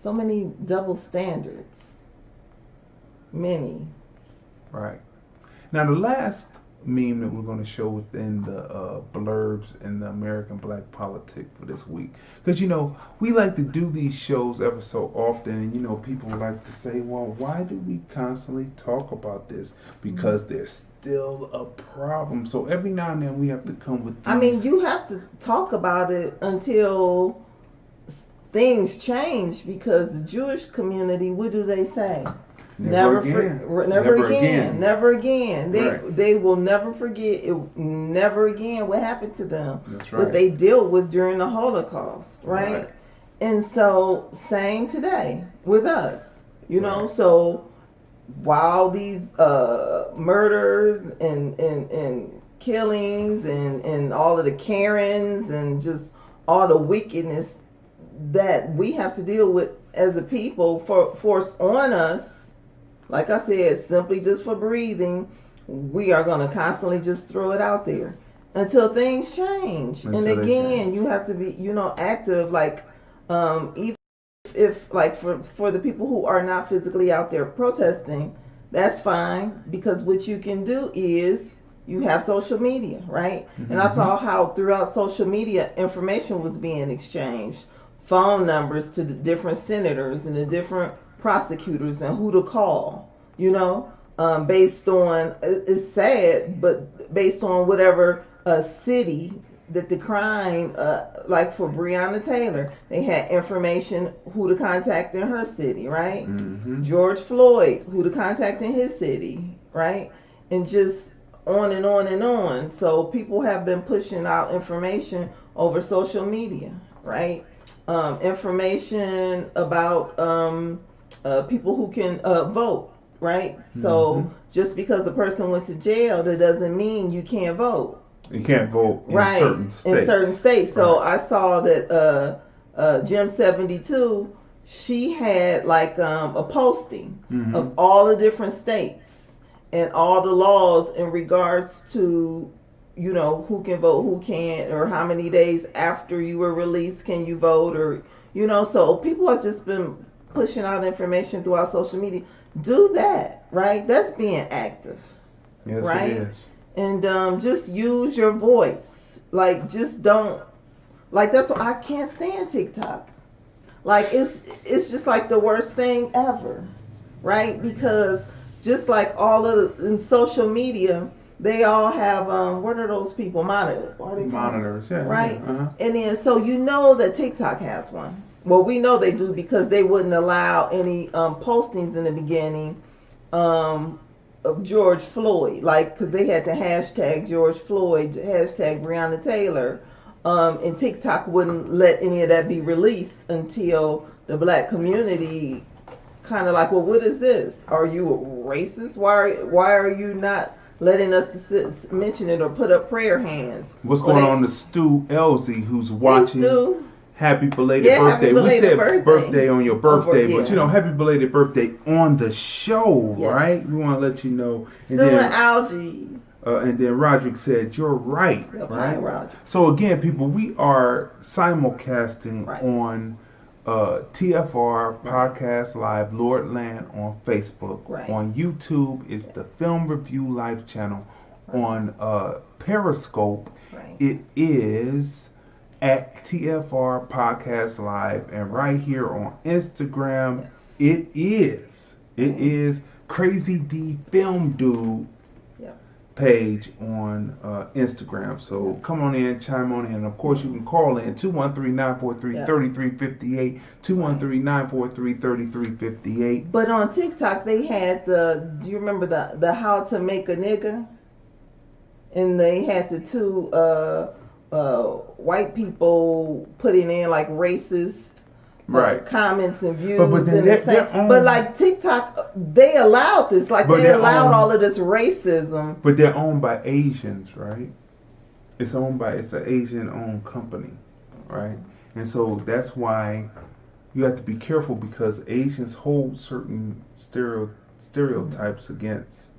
So many double standards. Many. Right. Now, the last meme that we're going to show within the blurbs in the American Black Politic for this week, because we like to do these shows ever so often, and people like to say, well, why do we constantly talk about this? Because there's still a problem. So every now and then we have to come with these. I mean, you have to talk about it until things change, because the Jewish community, what do they say? Never again. They will never forget it. Never again what happened to them. That's right. What they dealt with during the Holocaust, right? And so, same today with us. So while these murders and killings and all of the Karens and just all the wickedness that we have to deal with as a people forced on us. Like I said, simply just for breathing, we are going to constantly just throw it out there until things change. And again, you have to be, active. Like, even if, like, for the people who are not physically out there protesting, that's fine, because what you can do is you have social media, right? Mm-hmm. And I saw how throughout social media information was being exchanged, phone numbers to the different senators and the different prosecutors and who to call, based on, it's sad, but based on whatever city that the crime, like for Breonna Taylor, they had information who to contact in her city, right? Mm-hmm. George Floyd, who to contact in his city, right? And just on and on and on. So people have been pushing out information over social media, right? Information about people who can vote, right? Mm-hmm. So just because a person went to jail, that doesn't mean you can't vote. You can't vote in certain states. In certain states. So I saw that Jim 72, she had like a posting of all the different states and all the laws in regards to, who can vote, who can't, or how many days after you were released can you vote, or, so people have just been pushing out information throughout social media. Do that, right? That's being active. Yes, right? It is. And just use your voice. Like, just don't. Like, that's what I can't stand TikTok. Like, it's just like the worst thing ever, right? Because just like all of in social media, they all have what are those people? Monitors, yeah, right? Yeah, uh-huh. And then so that TikTok has one. Well, we know they do because they wouldn't allow any postings in the beginning of George Floyd, like, because they had to hashtag George Floyd, hashtag Breonna Taylor, and TikTok wouldn't let any of that be released until the black community kind of like, well, what is this? Are you a racist? Why are you not letting us mention it or put up prayer hands? What's going on to Stu Elzy, who's watching? Hey, Stu. Happy belated birthday. We said birthday on your birthday, but happy belated birthday on the show, right? We want to let you know. Still an algae. And then Roderick said, you're right. Right? So again, people, we are simulcasting on TFR Podcast Live, Lordland on Facebook. Right. On YouTube, it's the Film Review Live channel. Right. On Periscope, it is at TFR Podcast Live, and right here on Instagram, it is Crazy D Film Dude page on Instagram. So come on in, chime on in, and of course you can call in 213-943-3358, 213-943-3358. But on TikTok they had do you remember the how to make a nigga? And they had the two white people putting in like racist comments and views, but like TikTok, they allowed this, like they allowed all of this racism. But they're owned by Asians, right? It's an Asian-owned company, right? And so that's why you have to be careful, because Asians hold certain stereotypes against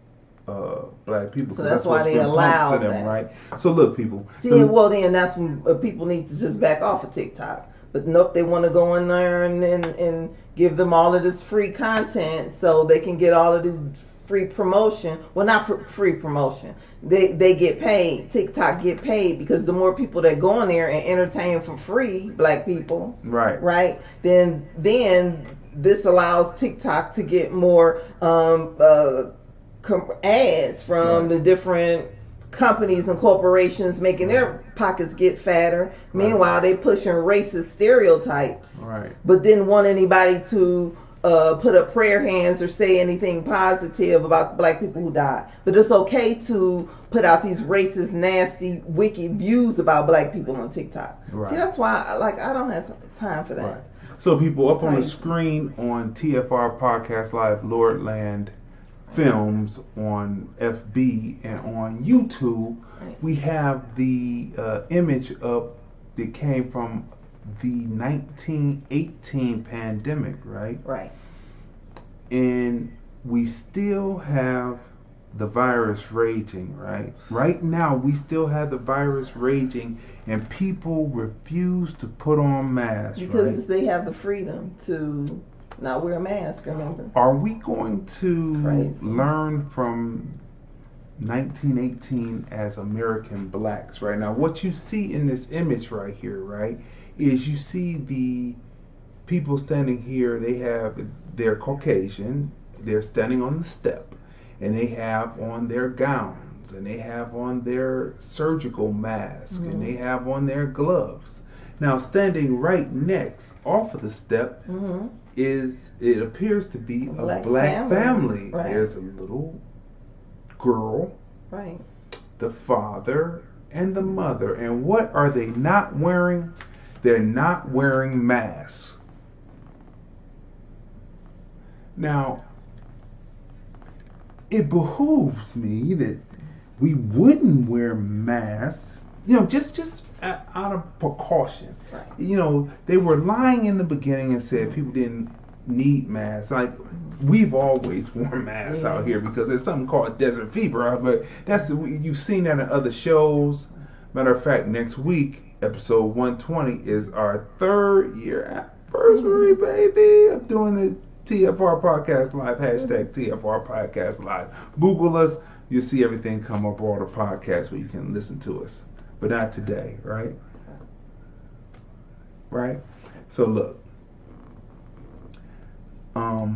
black people. So that's why they allow them, right? So look, people. Then that's when people need to just back off of TikTok. But nope, they want to go in there and give them all of this free content so they can get all of these free promotion. Well, not free promotion. They get paid. TikTok get paid because the more people that go in there and entertain for free, black people, right? Then this allows TikTok to get more ads from the different companies and corporations, making their pockets get fatter. Meanwhile, they pushing racist stereotypes, but didn't want anybody to put up prayer hands or say anything positive about the black people who died. But it's okay to put out these racist, nasty, wicked views about black people on TikTok. See, that's why I don't have time for that. So people, up on the screen on TFR Podcast Live, Lordland Films on FB and on YouTube, we have the image up that came from the 1918 pandemic, right? And we still have the virus raging, right? Right now, we still have the virus raging, and people refuse to put on masks, because they have the freedom to not wear a mask, remember? Are we going to learn from 1918 as American blacks right now? What you see in this image right here, right, is you see the people standing here. They're Caucasian. They're standing on the step, and they have on their gowns, and they have on their surgical mask, and they have on their gloves. Now, standing right next off of the step it appears to be a black family. There's a little girl, the father, and the mother. And what are they not wearing? They're not wearing masks. Now, it behooves me that we wouldn't wear masks, just out of precaution. They were lying in the beginning and said people didn't need masks. Like, we've always worn masks out here because there's something called desert fever, but you've seen that in other shows. Matter of fact, next week, episode 120 is our 3rd year anniversary, baby, of doing the TFR Podcast Live, hashtag TFR Podcast Live. Google us, you'll see everything come up, all the podcasts where you can listen to us. But not today, right? So look. Oh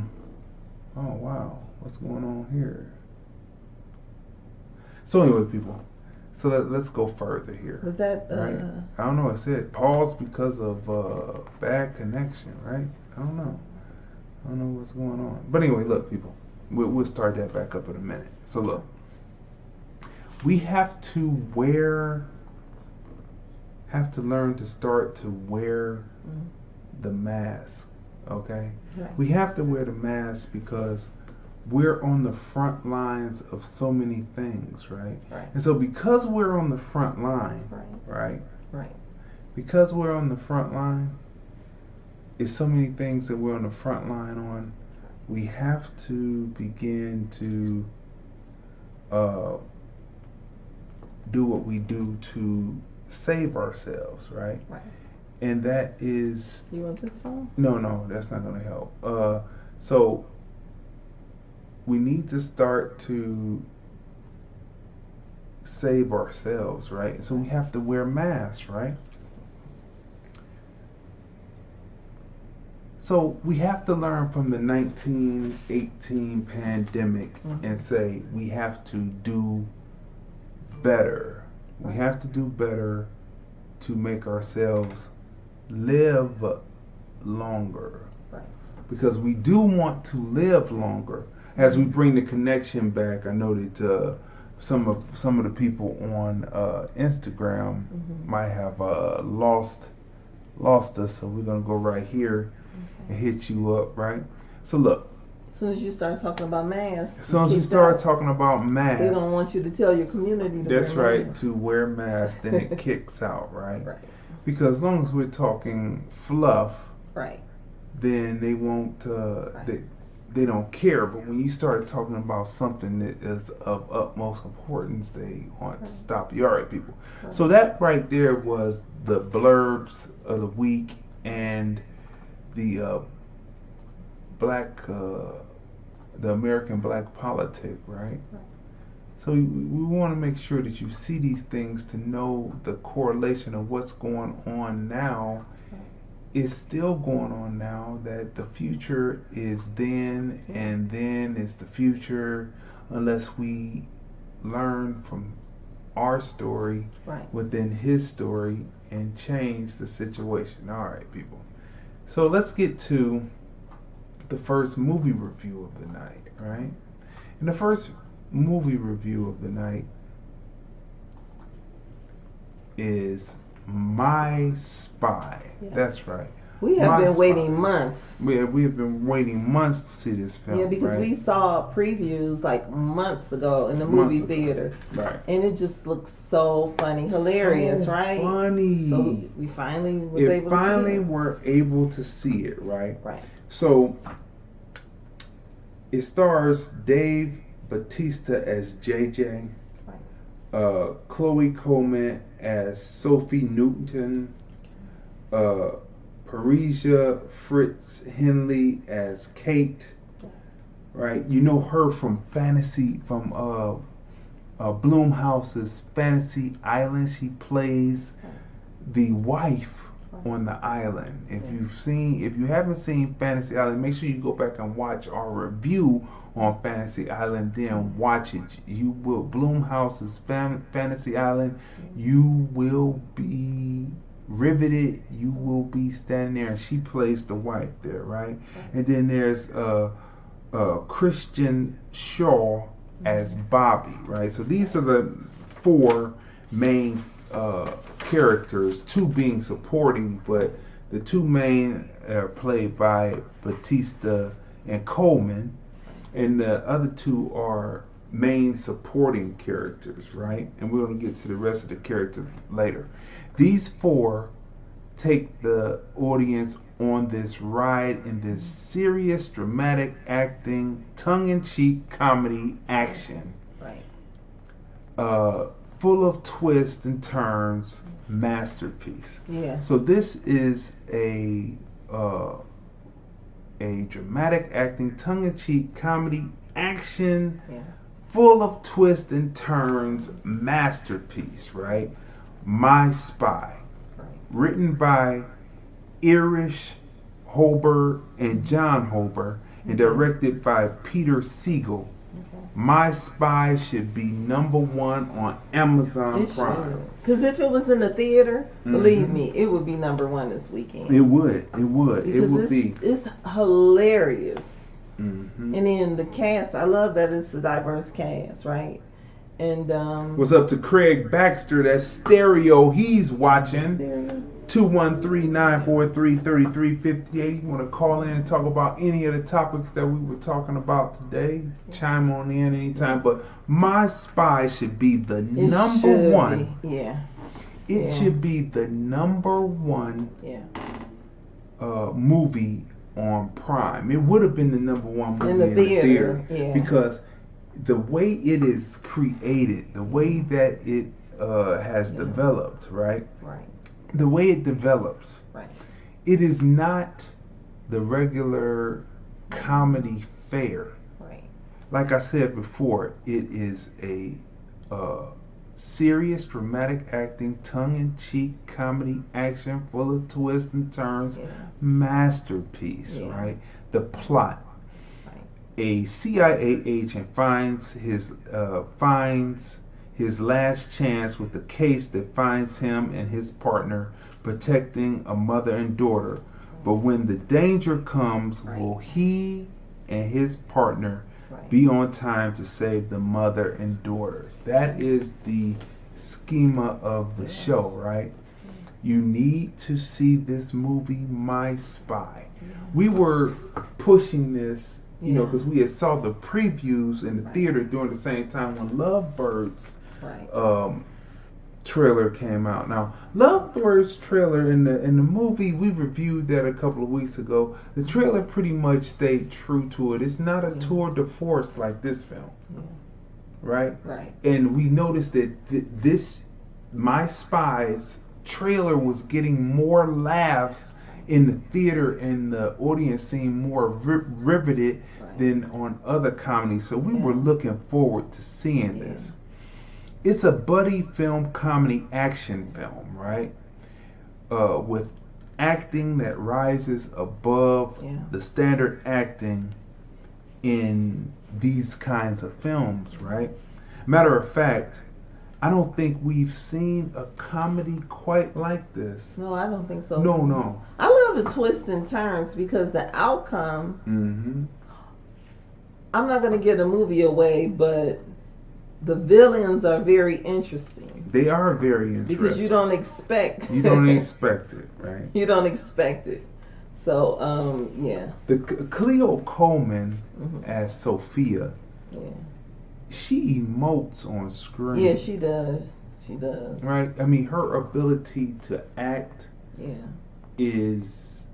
wow, what's going on here? So anyway, people. So let's go further here. Was that right? I don't know. It said pause because of bad connection, right? I don't know what's going on. But anyway, look, people. We'll start that back up in a minute. So look. We have to learn to start to wear the mask, okay? We have to wear the mask because we're on the front lines of so many things, right? And so because we're on the front line, right? Because we're on the front line, it's so many things that we're on the front line on, we have to begin to do what we do to save ourselves, right? And that is... You want this phone? No, that's not going to help. So we need to start to save ourselves, right? So we have to wear masks, right? So we have to learn from the 1918 pandemic and say we have to do better. We have to do better to make ourselves live longer. Because we do want to live longer. As we bring the connection back, I know that some of the people on Instagram might have lost us, so we're gonna go right here and hit you up, right? So look. As soon as you start talking about masks. As soon as you start talking about masks. They don't want you to tell your community to that's wear right, masks. to wear masks, then it kicks out, right? Because as long as we're talking fluff, then they won't, they don't care. But when you start talking about something that is of utmost importance, they want to stop you. All right, people. So that right there was the blurbs of the week and the black the American black politic, right? So we want to make sure that you see these things to know the correlation of what's going on now is still going on now, that the future is then and then is the future, unless we learn from our story within his story and change the situation. All right, people. So let's get to the first movie review of the night, right? And the first movie review of the night is My Spy. Yes. That's right. We have been waiting months. We have been waiting months to see this film. Yeah, because we saw previews like months ago in the movie theater. Right. And it just looks so funny, hilarious, right? Funny. So we finally were able to see it. Finally were able to see it, right? Right. So it stars Dave Bautista as JJ, Chloe Coleman as Sophie Newton, Parisia Fritz Henley as Kate, right? You know her from Blumhouse's Fantasy Island. She plays the wife on the island. If you haven't seen Fantasy Island, make sure you go back and watch our review on Fantasy Island, then watch it. You will, Blumhouse's Fantasy Island, you will be riveted. You will be standing there, and she plays the wife there, right? And then there's Christian Shaw as Bobby, right? So these are the four main characters, two being supporting, but the two main are played by Bautista and Coleman, and the other two are main supporting characters, right? And we're going to get to the rest of the characters later. These four take the audience on this ride in this serious, dramatic acting, tongue-in-cheek comedy action, right? Full of twists and turns, masterpiece. Yeah. So this is a dramatic acting, tongue-in-cheek comedy action, full of twists and turns, masterpiece, right? My Spy, written by Irish Holber and John Holber, and directed by Peter Siegel. My Spy should be #1 on Amazon Prime. Because if it was in the theater, believe me, it would be #1 this weekend. It would. It's hilarious. And then the cast, I love that it's a diverse cast, right? And what's up to Craig Baxter? That's stereo. He's watching. 213-943-3358. You want to call in and talk about any of the topics that we were talking about today? Chime on in anytime. But My Spy should be the #1. It should be the #1 movie on Prime. It would have been the #1 movie in the theater. Because the way it is created, the way that it has developed, right? The way it develops, it is not the regular comedy fare. Like I said before, it is a serious, dramatic acting, tongue-in-cheek comedy action, full of twists and turns, masterpiece, right? The plot. A CIA agent finds his last chance with a case that finds him and his partner protecting a mother and daughter. But when the danger comes, will he and his partner be on time to save the mother and daughter? That is the schema of the show, right? You need to see this movie, My Spy. We were pushing this, you know, because we had saw the previews in the theater during the same time when Lovebirds trailer came out. Now, Lovebirds trailer in the movie, we reviewed that a couple of weeks ago. The trailer pretty much stayed true to it. It's not a tour de force like this film, right? And we noticed that this My Spy's trailer was getting more laughs in the theater, and the audience seemed more riveted than on other comedies. So we were looking forward to seeing this. It's a buddy film comedy action film, right? With acting that rises above the standard acting in these kinds of films, right? Matter of fact, I don't think we've seen a comedy quite like this. No, I don't think so. No. I love the twists and turns because the outcome, I'm not going to give the movie away, but the villains are very interesting. They are very interesting. Because you don't expect. You don't expect it, right? You don't expect it. So, The Cleo Coleman as Sophia, she emotes on screen. Yeah, she does. She does. Right? I mean, her ability to act is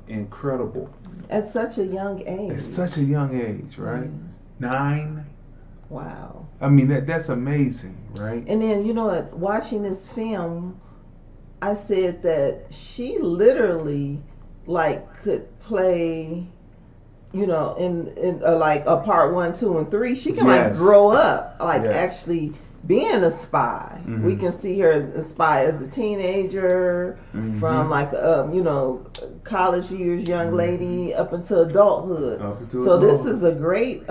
incredible. At such a young age. At such a young age, right? 9. Wow. I mean, that's amazing, right? And then, you know what? Watching this film, I said that she literally, like, could play, you know, in like a part 1, 2, and 3. She can like grow up, like actually being a spy. We can see her as a spy as a teenager, from like you know, college years, young lady, up until adulthood. This is a great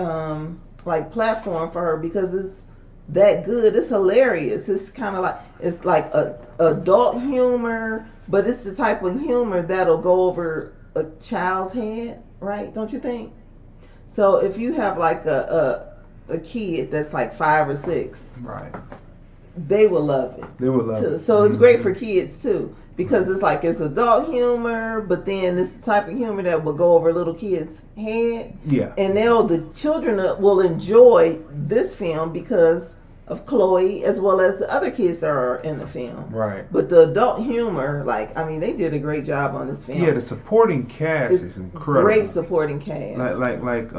like platform for her because it's that good. It's hilarious. It's kind of like, it's like a adult humor, but it's the type of humor that'll go over a child's head, right? Don't you think? So if you have like a kid that's like 5 or 6, right, they will love it. They will love too. it. So it's great for kids too, because it's like, it's adult humor, but then it's the type of humor that will go over little kids' head. Yeah. And the children will enjoy this film because of Chloe as well as the other kids that are in the film. Right. But the adult humor, like, I mean, they did a great job on this film. Yeah, the supporting cast is incredible. Great supporting cast. Like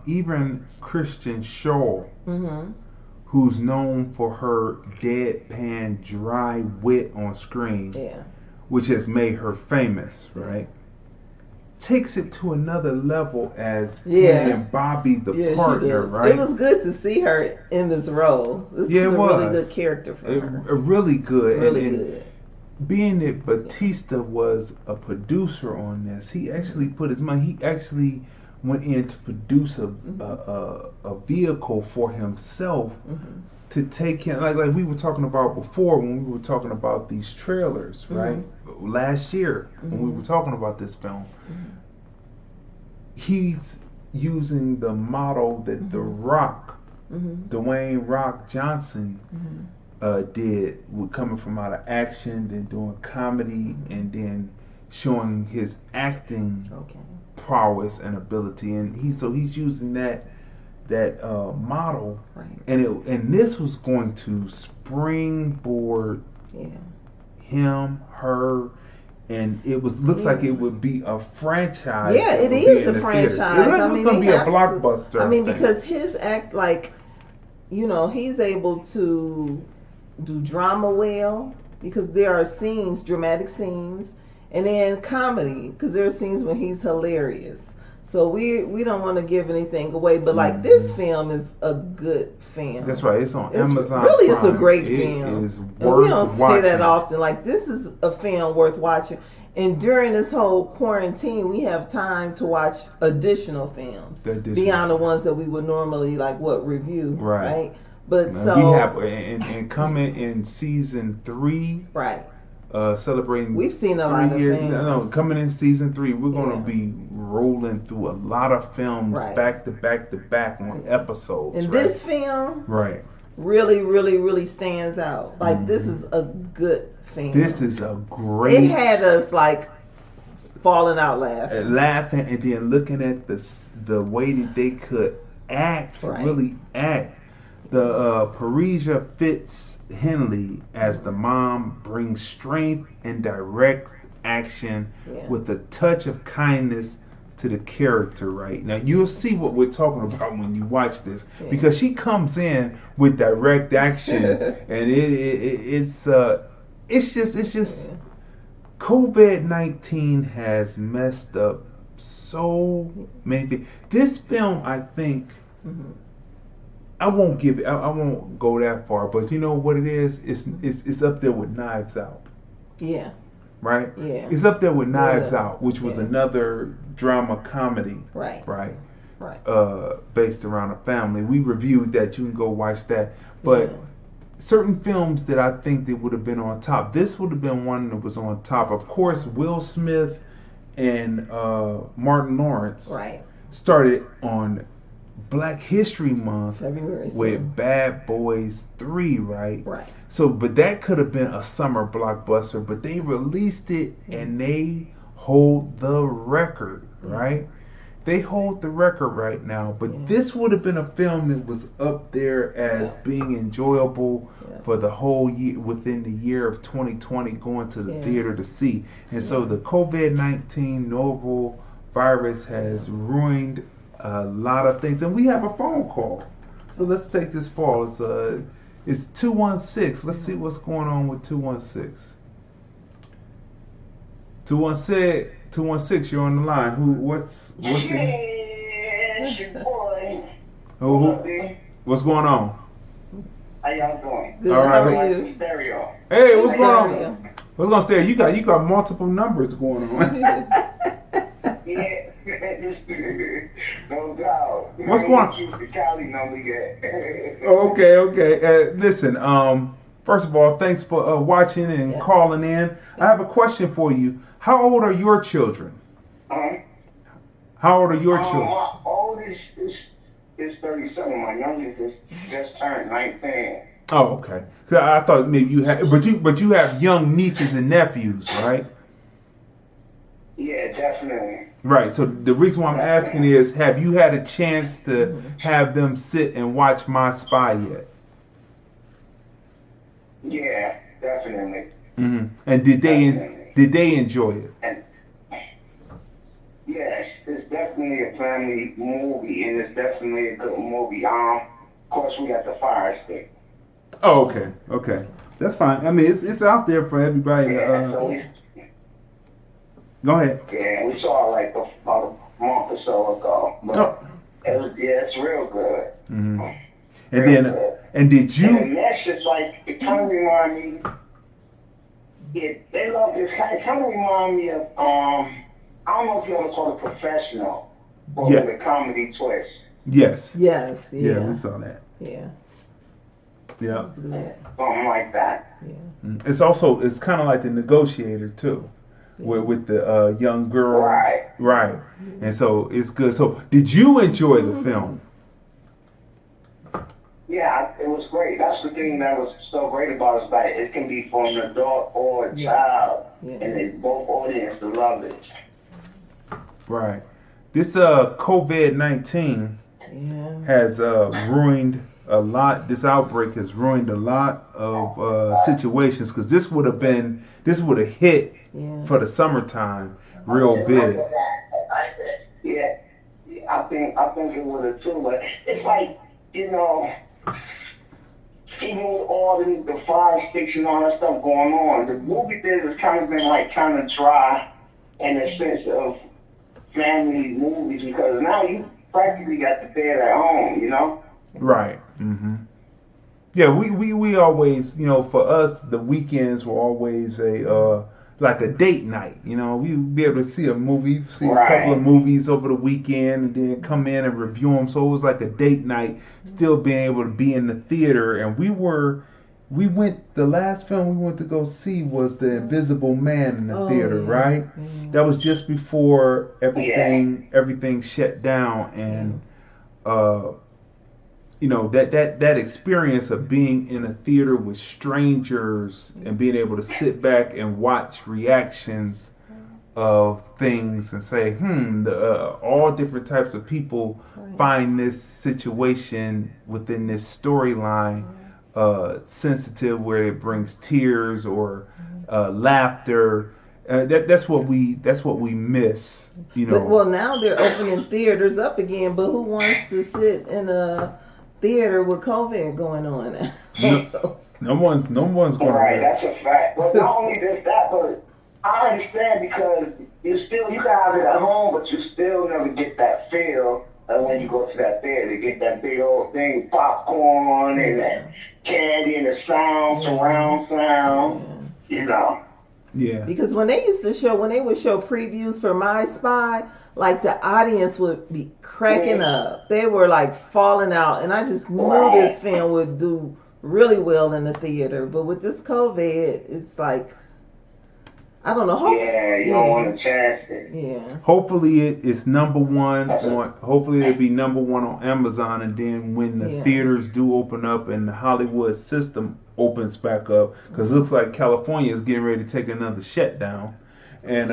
even Kristen Shaw, who's known for her deadpan, dry wit on screen, which has made her famous, right? Takes it to another level as and Bobby the partner, right? It was good to see her in this role. This is a really good character for her. Really good. Really and good. Being that Batista was a producer on this, he actually put his money. He actually went in to produce a vehicle for himself to take him, like we were talking about before when we were talking about these trailers, right? Last year when we were talking about this film, he's using the model that The Rock, Dwayne Rock Johnson, did, with coming from out of action, then doing comedy, and then showing his acting prowess and ability, and he's using that model, and this was going to springboard him, her, and it looks like it would be a franchise. Yeah, it is a franchise. It was going to be a blockbuster. I mean, because his act, like, you know, he's able to do drama well, because there are scenes, dramatic scenes, and then comedy, because there are scenes when he's hilarious. So we don't want to give anything away, but like, this film is a good film. That's right. It's on Amazon. Really, Prime. It's a great film. It is worth and we don't watching. say that often. Like, this is a film worth watching. And during this whole quarantine, we have time to watch additional films beyond the ones that we would normally review, right? But so we have and coming in season 3, right? Celebrating. We've seen a lot of years. things. No, coming in season 3, we're going to be rolling through a lot of films back to back to back on episodes. And this film, really, really, really stands out. Like, this is a good film. This is a great. It had us like falling out laughing, and then looking at the way that they could act, really act. The Parisia Fitz-Henley as the mom brings strength and direct action with a touch of kindness to the character. Right now, you'll see what we're talking about when you watch this, because she comes in with direct action, and it's just COVID-19 has messed up so many things. This film, I think, I won't go that far, but you know what it is? It's up there with Knives Out. Yeah. Right? Yeah. It's up there with Knives Out, which was another drama comedy. Right. Right. Right. Based around a family. We reviewed that. You can go watch that. But certain films that I think that would have been on top. This would have been one that was on top. Of course, Will Smith and Martin Lawrence started on Black History Month February, with Bad Boys 3, right? Right. So, but that could have been a summer blockbuster, but they released it and they hold the record, right? They hold the record right now, but this would have been a film that was up there as being enjoyable for the whole year, within the year of 2020, going to the theater to see. And so the COVID-19 novel virus has ruined a lot of things. And we have a phone call. So let's take this call. It's 216. Let's see what's going on with 216. 216, you're on the line. What's your boy. What's going on? How y'all doing? Good. All right. How are you? Stereo. Hey, what's going on? What's going on, Stereo? You got multiple numbers going on. Yeah. No doubt. What's going on? The Cali number yet. Okay. Listen, first of all, thanks for watching and calling in. I have a question for you. How old are your children? How old are your children? My oldest is 37. My youngest is just turned 19. Oh, okay. I thought maybe you had, but you have young nieces and nephews, right? Yeah, definitely. Right. So the reason why I'm asking is, have you had a chance to have them sit and watch My Spy yet? Yeah, definitely. Mm-hmm. And did they enjoy it? And yes, it's definitely a family movie, and it's definitely a good movie. Of course, we got the Fire Stick. Oh, okay. That's fine. I mean, it's out there for everybody. Go ahead. Yeah, we saw it like about a month or so ago. But it's real good. Mm-hmm. And did you? And that's just like, it kind of remind me. They love this. It kind of remind me of I don't know if you ever saw The Professional, but with a comedy twist. Yes. Yeah, we saw that. Yeah. Something like that. Yeah. It's kind of like The Negotiator too. With the young girl. Right. And so it's good. So did you enjoy the film? Yeah, it was great. That's the thing that was so great about it, is that it can be for an adult or a child, and they both audiences love it. Right. This COVID-19 has ruined a lot. This outbreak has ruined a lot of situations, because this would have hit for the summertime real big. Yeah, I think it would have too. But it's like, even with all the fire sticks and all that stuff going on, the movie theater has kind of been like kind of dry in the sense of family movies, because now you practically got the theater at home, Right. Mm-hmm. Yeah, we always, for us, the weekends were always like a date night. We'd be able to see a movie, a couple of movies over the weekend, and then come in and review them. So it was like a date night, still being able to be in the theater. And the last film we went to go see was The Invisible Man in the theater, right? That was just before everything shut down. And, that experience of being in a theater with strangers and being able to sit back and watch reactions of things and say, all different types of people find this situation within this storyline sensitive, where it brings tears or laughter. That's what we miss, Well, now they're opening theaters up again, but who wants to sit in a theater with COVID going on? No one's going. Right, that's a fact. But not only just that, but I understand because you can have it at home, but you still never get that feel of when you go to that theater. You get that big old thing, popcorn and that candy and the sound, surround sound, you know. Yeah. Because when they would show previews for My Spy, like the audience would be cracking up. They were like falling out, and I just knew this film would do really well in the theater. But with this COVID, it's like, I don't know. You don't want to chance it. Yeah. Hopefully it's number one on. Hopefully it'll be number one on Amazon, and then when the theaters do open up and the Hollywood system opens back up, because it looks like California is getting ready to take another shutdown, and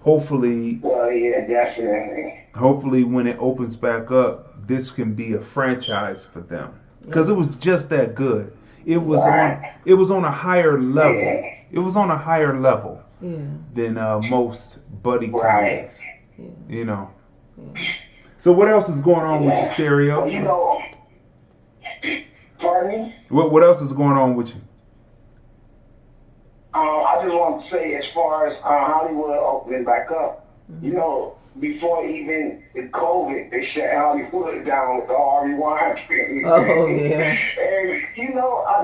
hopefully. Well, yeah, definitely. Hopefully, when it opens back up, this can be a franchise for them, because it was just that good. It was on a higher level. Yeah. It was on a higher level than most buddy comedies. You know. So what else is going on with your stereo? Well, you know, pardon me? What else is going on with you? I just want to say, as far as Hollywood opening back up, you know, before even the COVID, they shut Hollywood down with the Harvey Weinstein. Oh, yeah. And, you know, I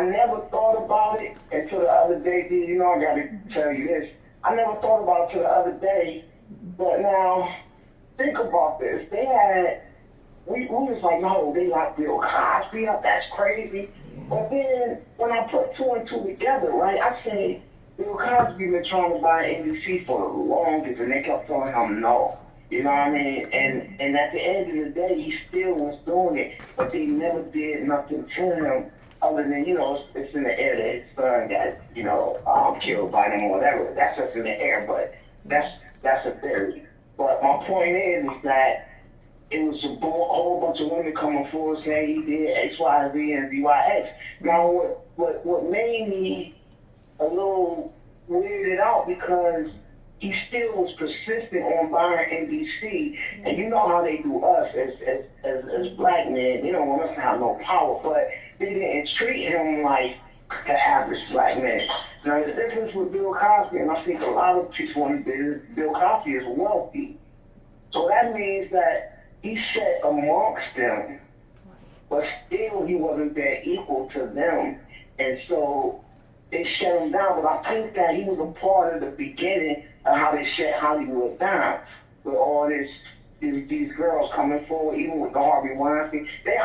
never thought about it until the other day. You know, I got to tell you this. I never thought about it until the other day. But now, think about this. We was like, no, they locked Bill Cosby up. That's crazy. But then, when I put two and two together, right, I said, Bill Cosby been trying to buy NBC for the longest, and they kept telling him no. You know what I mean? And at the end of the day, he still was doing it, but they never did nothing to him other than, you know, it's in the air that his son got, you know, killed by them or whatever. That's just in the air, but that's a theory. But my point is that it was a whole bunch of women coming forward saying he did X, Y, Z, and ZYX. Now, what made me a little weirded out, because he still was persistent on buying NBC, and you know how they do us as black men. You don't want us to have no power, but they didn't treat him like the average black man. Now, the difference with Bill Cosby, and I think a lot of people want to do, Bill Cosby is wealthy. So that means that he sat amongst them, but still he wasn't there equal to them. And so they shut him down, but I think that he was a part of the beginning of how they shut Hollywood down with all these girls coming forward, even with the Harvey Weinstein. They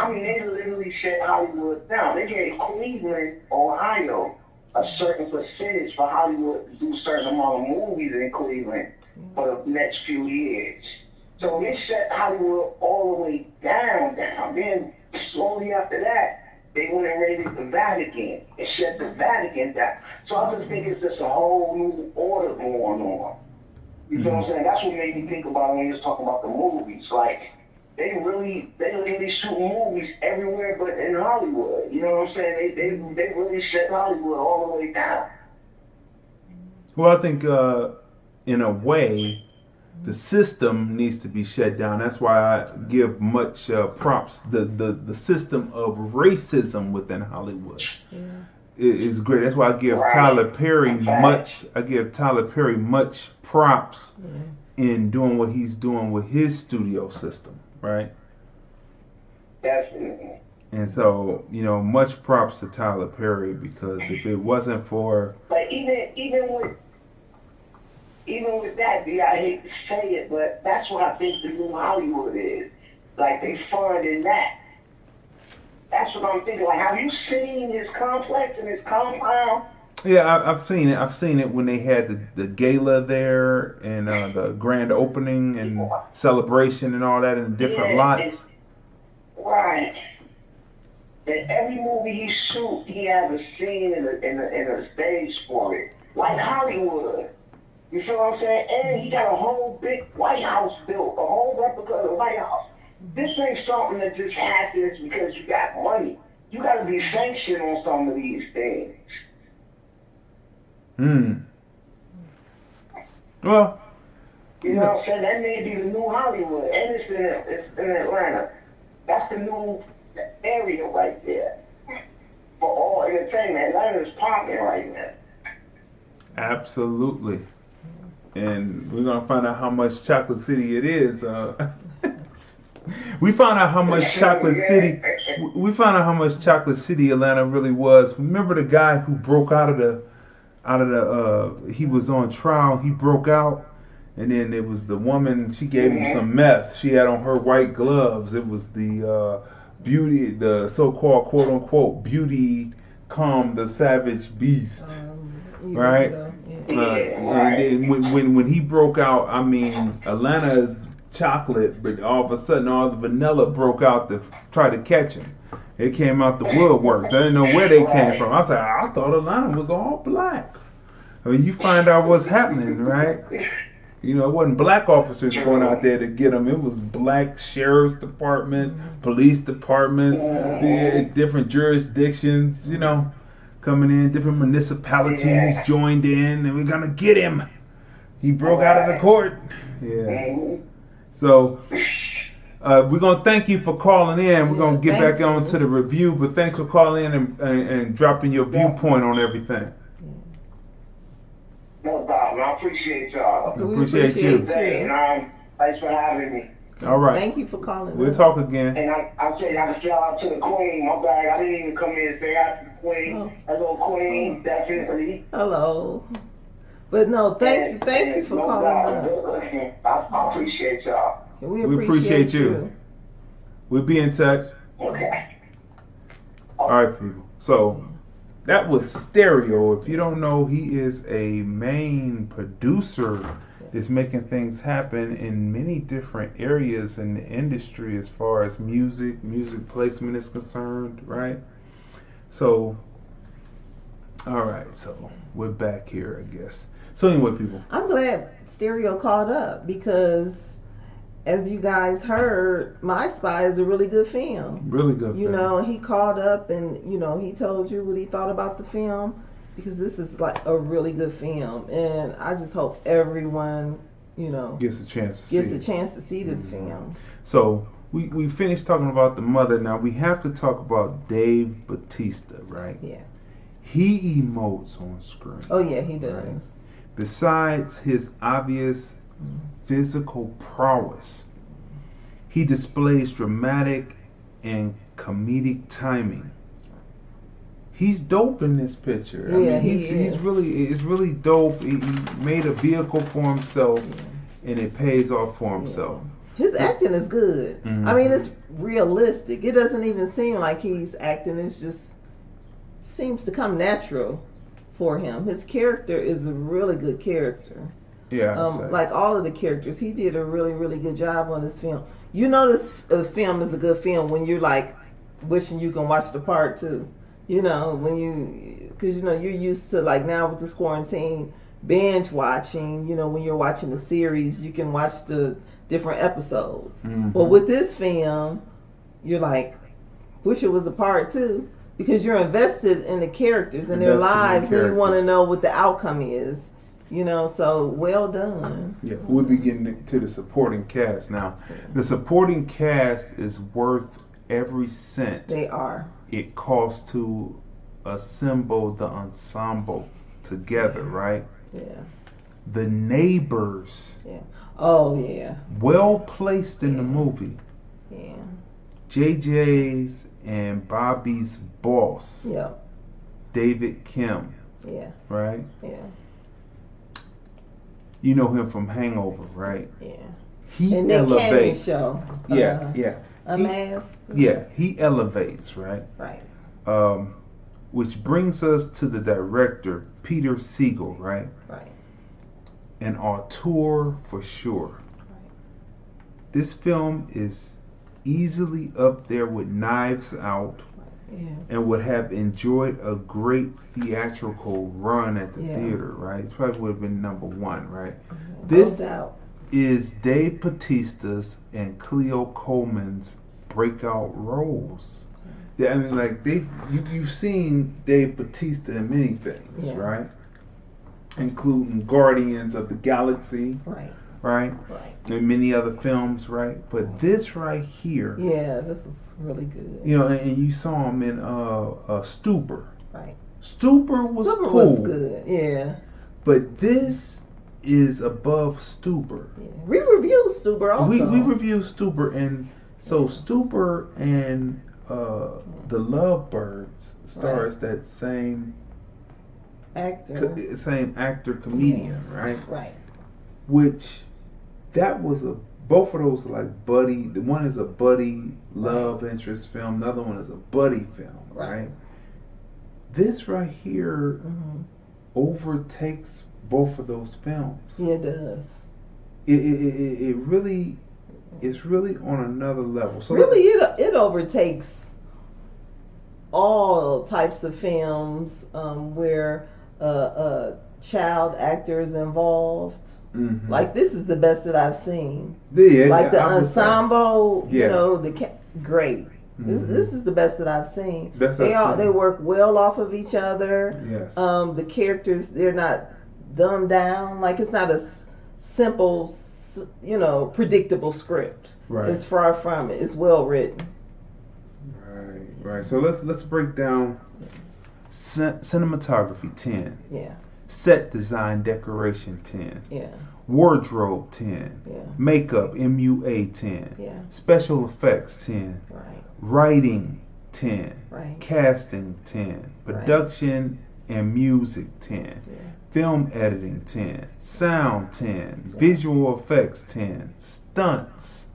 literally shut Hollywood down. They gave Cleveland, Ohio, a certain percentage for Hollywood to do a certain amount of movies in Cleveland for the next few years. So they shut Hollywood all the way down. Then slowly after that, they went and raided the Vatican and shut the Vatican down. So I just think it's just a whole new order going on. You know what I'm saying? That's what made me think about it when you was talking about the movies. Like, they really shoot movies everywhere but in Hollywood. You know what I'm saying? They really shut Hollywood all the way down. Well, I think in a way, the system needs to be shut down. That's why I give much props. The system of racism within Hollywood is great. That's why I give Tyler Perry much. I give Tyler Perry much props in doing what he's doing with his studio system, right? Definitely. And so, you know, much props to Tyler Perry, because if it wasn't for, but even with that, I hate to say it, but that's what I think the new Hollywood is. Like, they funding that. That's what I'm thinking. Like, have you seen his complex and his compound? Yeah, I've seen it. I've seen it when they had the gala there and the grand opening and celebration and all that in different lots. Right. And every movie he shoots, he has a scene in a stage for it. Like Hollywood. You feel what I'm saying? And he got a whole big White House built, a whole replica of the White House. This ain't something that just happens because you got money. You got to be sanctioned on some of these things. Well, you know what I'm saying? That may be the new Hollywood, and it's in Atlanta. That's the new area right there for all entertainment. Atlanta is popping right now. Absolutely. And we're gonna find out how much Chocolate City it is. We found out how much Chocolate City. We found out how much Chocolate City Atlanta really was. Remember the guy who broke out of the. He was on trial. He broke out, and then it was the woman. She gave him some meth. She had on her white gloves. It was the beauty, the so-called quote unquote beauty, calm the savage beast, right? And then when he broke out, I mean, Atlanta's chocolate, but all of a sudden all the vanilla broke out to try to catch him. It came out the woodworks. I didn't know where they came from. I was like, I thought Atlanta was all black. I mean, you find out what's happening, right? You know, it wasn't black officers going out there to get them. It was black sheriff's departments, police departments, different jurisdictions, you know, coming in. Different municipalities joined in, and we're going to get him. He broke out of the court. Yeah. So, we're going to thank you for calling in. We're going to get back on to the review, but thanks for calling in and dropping your viewpoint on everything. No problem. I appreciate y'all. We appreciate you. And thanks for having me. All right. Thank you for calling. We'll talk again. And I'll tell you, I can shout out to the Queen. My bad. I didn't even come in and say hi to the Queen. Oh. Hello, Queen. Definitely. Hello. But no, thank you for calling up. I appreciate y'all. We appreciate you. We'll be in touch. Okay. All right, people. So that was Stereo. If you don't know, he is a main producer. Is making things happen in many different areas in the industry as far as music placement is concerned, right? So, all right. So we're back here, I guess. So anyway, people. I'm glad Stereo called up because, as you guys heard, My Spy is a really good film. Really good film. You know, he called up and, you know, he told you what he thought about the film because this is like a really good film. And I just hope everyone, you know, gets a chance to see this film. So we finished talking about the mother. Now we have to talk about Dave Bautista, right? Yeah. He emotes on screen. Oh, yeah, he does. Right? Besides his obvious physical prowess, he displays dramatic and comedic timing. He's dope in this picture. Yeah, I mean, it's really dope. He made a vehicle for himself, and it pays off for himself. His acting is good. Mm-hmm. I mean, it's realistic. It doesn't even seem like he's acting. It's just seems to come natural for him. His character is a really good character. Yeah, like all of the characters, he did a really, really good job on this film. You know, this film is a good film when you're like wishing you can watch the part 2. You know, because you know you're used to, like, now with this quarantine binge watching. You know, when you're watching the series, you can watch the different episodes. Mm-hmm. But with this film, you're like, wish it was a part 2 because you're invested in the characters and their lives, and you want to know what the outcome is. You know, so well done. Yeah, we'll be getting to the supporting cast now. The supporting cast is worth every cent. They are. It costs to assemble the ensemble together, right? Yeah. The neighbors. Yeah. Oh, yeah. Well placed in the movie. Yeah. JJ's and Bobby's boss. Yeah. David Kim. Yeah. Right? Yeah. You know him from Hangover, right? Yeah. He and elevates. Show. Yeah. Mask. Yeah, he elevates, right? Right. Which brings us to the director, Peter Siegel, right? Right. An auteur for sure. Right. This film is easily up there with Knives Out. Yeah. And would have enjoyed a great theatrical run at the theater, right? It probably would have been number 1, right? This is Dave Bautista's and Cleo Coleman's breakout roles. Yeah, I mean, like you've seen Dave Bautista in many things, right? Including Guardians of the Galaxy, right? And many other films, right? But this right here, this is really good. You know, and you saw him in Stupor. Right. Stupor was cool. Was good, yeah. But this is above Stuber. Yeah. We reviewed Stuber also. We reviewed Stuber, and so Stuber and the Lovebirds stars that same actor comedian, right? Right. Which that was both of those are like buddy. The one is a buddy love interest film. The other one is a buddy film, right? This right here overtakes both of those films. Yeah, it does. It really, it's really on another level. So really, it overtakes all types of films where a child actor is involved. Mm-hmm. Like, this is the best that I've seen. Yeah, like the ensemble, yeah. You know, great. Mm-hmm. This is the best that I've seen. Best They work well off of each other. Yes. The characters, they're not dumbed down. Like, it's not a simple, you know, predictable script. Right. It's far from it. It's well written. Right. So let's break down cinematography 10. Yeah. Set design decoration 10. Yeah. Wardrobe 10. Yeah. Makeup MUA 10. Yeah. Special effects 10. Right. Writing 10. Right. Casting 10. Production and music 10. Yeah. Film editing 10. Sound 10. Visual effects 10. Stunts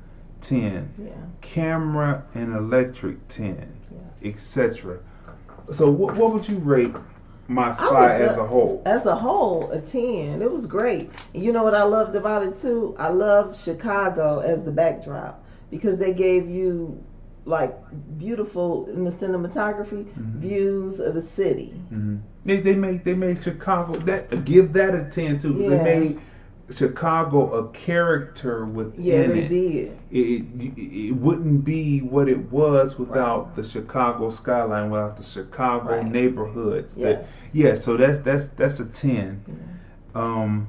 10. Yeah. Camera and electric 10. Etc. So what would you rate My Spy as a whole? As a whole, a 10. It was great. You know what I loved about it too? I loved Chicago as the backdrop because they gave you like beautiful in the cinematography views of the city. Mm-hmm. They made Chicago give that a 10 too. Yeah. They made Chicago a character within they it. did. It wouldn't be what it was without the Chicago skyline, without the Chicago neighborhoods. Yes. So that's a 10. Yeah.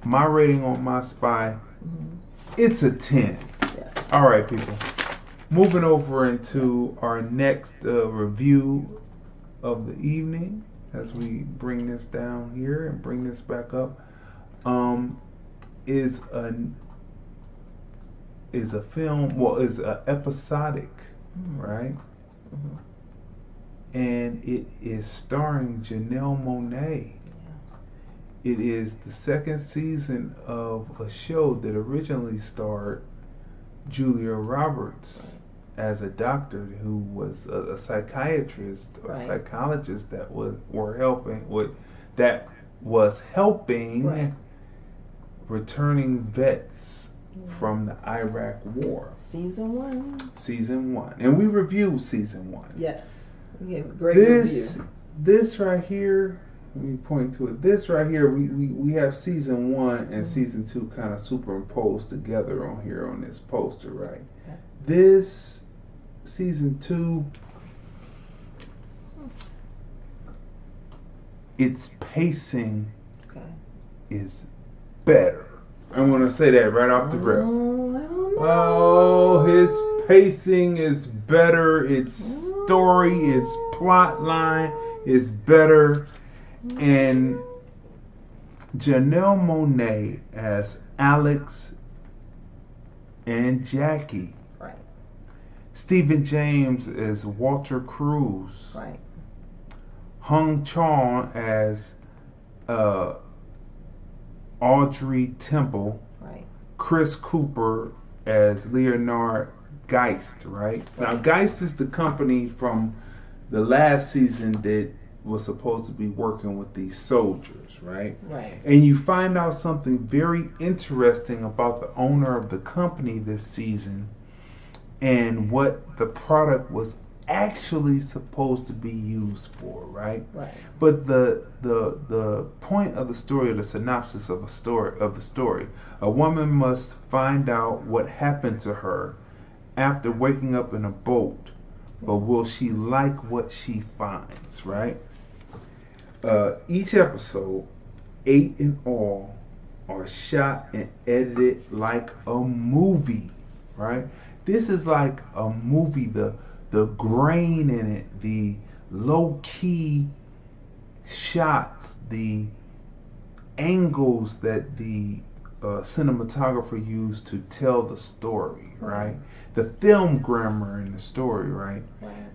My rating on My Spy, it's a 10. Yeah. All right, people. Moving over into our next review of the evening, as we bring this down here and bring this back up, is a film. Well, is a episodic, right? And it is starring Janelle Monáe. It is the second season of a show that originally starred Julia Roberts as a doctor who was a psychiatrist or psychologist that was helping returning vets from the Iraq War. Season 1. And we reviewed season 1. Yes. We gave a great review. This right here, let me point to it. This right here, we have season 1 and season 2 kind of superimposed together on here on this poster, right? Okay. This season 2, its pacing is better. I'm going to say that right off the rip. Oh, his pacing is better. Its story, its plot line is better. And Janelle Monáe as Alex and Jackie. Right. Stephen James as Walter Cruz. Right. Hung Chong as Audrey Temple. Right. Chris Cooper as Leonard Geist, right? Now, Geist is the company from the last season that was supposed to be working with these soldiers, right? Right. And you find out something very interesting about the owner of the company this season and what the product was actually supposed to be used for, right? Right. But the point of the story, or the synopsis of the story, a woman must find out what happened to her after waking up in a boat, but will she like what she finds, right? Each episode, 8 in all, are shot and edited like a movie, right? This is like a movie. The grain in it, the low-key shots, the angles that the cinematographer used to tell the story, right? The film grammar in the story, right?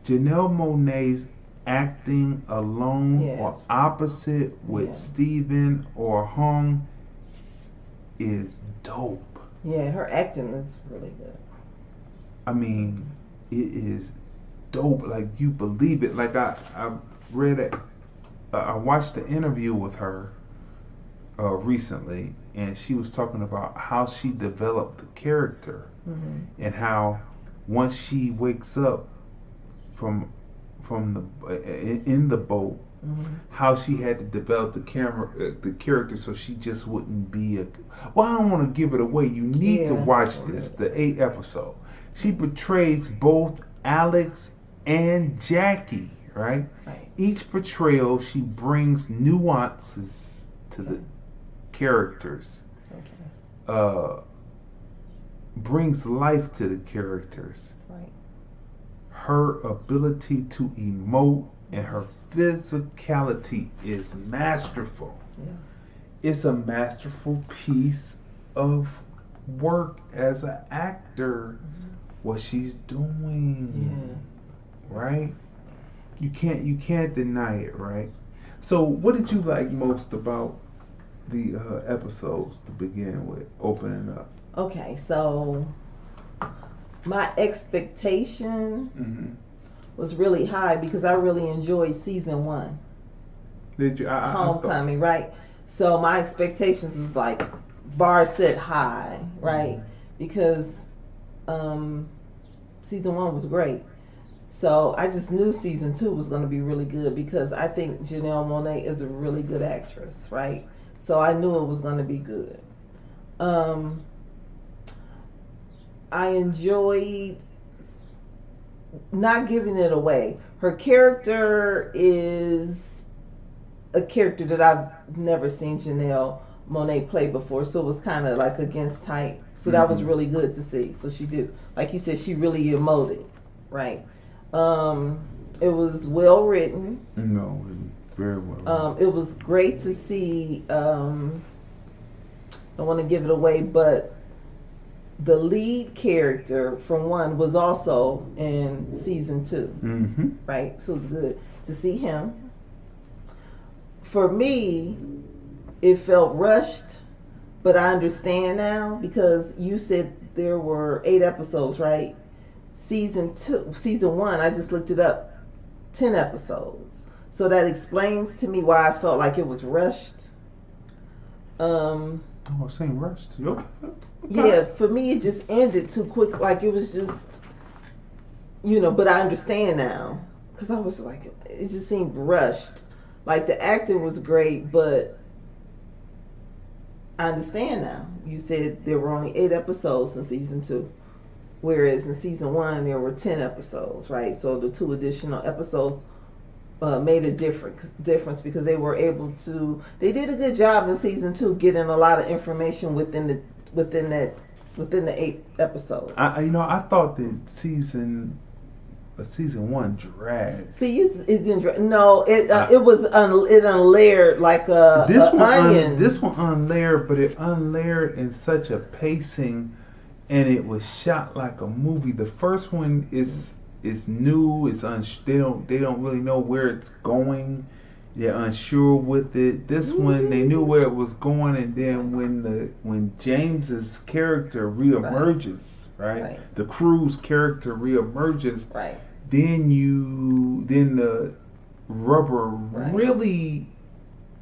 Janelle Monáe's acting alone or opposite with Stephen or Hong is dope. Yeah, her acting is really good. I mean, it is dope. Like, you believe it. Like, I read it. I watched the interview with her recently, and she was talking about how she developed the character, and how once she wakes up from in the boat, how she had to develop the character so she just wouldn't be a. Well, I don't want to give it away. You need to watch this. The 8th episode. She portrays both Alex and Jackie. Right. Each portrayal, she brings nuances to the characters. Brings life to the characters. Her ability to emote and her physicality is masterful. It's a masterful piece of work as an actor. What she's doing, right? You can't deny it, right? So, what did you like most about the episodes to begin with, opening up? Okay, so my expectation was really high because I really enjoyed season 1. Did you? Homecoming, right? So my expectations was like bar set high, right? Because season 1 was great. So I just knew season 2 was going to be really good because I think Janelle Monáe is a really good actress, right? So I knew it was going to be good. I enjoyed, not giving it away, her character is a character that I've never seen Janelle Monáe play before, so it was kind of like against type. So that was really good to see. So she did, like you said, she really emoted, right? It was well written. No, very well. It was great to see. I don't want to give it away, but the lead character from 1 was also in season 2, right? So it was good to see him. For me, it felt rushed, but I understand now because you said there were 8 episodes, right? Season 1, I just looked it up, 10 episodes. So that explains to me why I felt like it was rushed. Saying rushed. Yeah, for me it just ended too quick. Like it was just, but I understand now. Because I was like, it just seemed rushed. Like the acting was great, but I understand now. You said there were only 8 episodes in season 2. Whereas in season 1 there were 10 episodes, right? So the 2 additional episodes made a difference because they were able to. They did a good job in season 2 getting a lot of information within the 8 episodes. I thought that season 1 dragged. See, it didn't drag. No, it was it unlayered like a onion. This one unlayered, but it unlayered in such a pacing. And it was shot like a movie. The first one is new. They don't really know where it's going. They're unsure with it. This one they knew where it was going, and then when James's character reemerges, right? The crew's character reemerges, right? Then the rubber really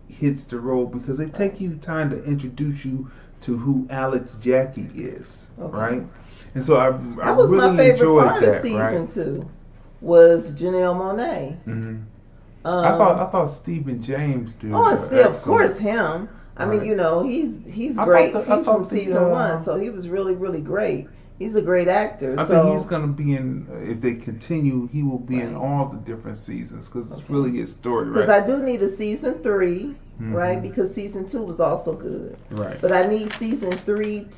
hits the road because they take you time to introduce you to who Alex Jackie is, right? And so I was really my favorite enjoyed part that, of season right? 2 was Janelle Monáe. I thought Stephen James did. Of course him. I mean, he's great. He's from season 1, so he was really, really great. He's a great actor. I think he's going to be in, if they continue, he will be in all the different seasons because it's really his story, right? Because I do need a season 3, right? Because season 2 was also good. Right. But I need season 3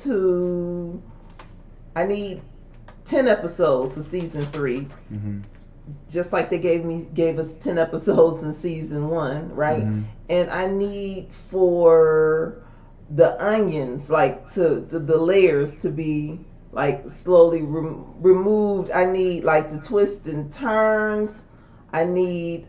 I need 10 episodes of season 3 just like they gave us 10 episodes in season 1, right? Mhm. And I need for the onions, like to the layers to be like slowly removed. I need like the twists and turns. I need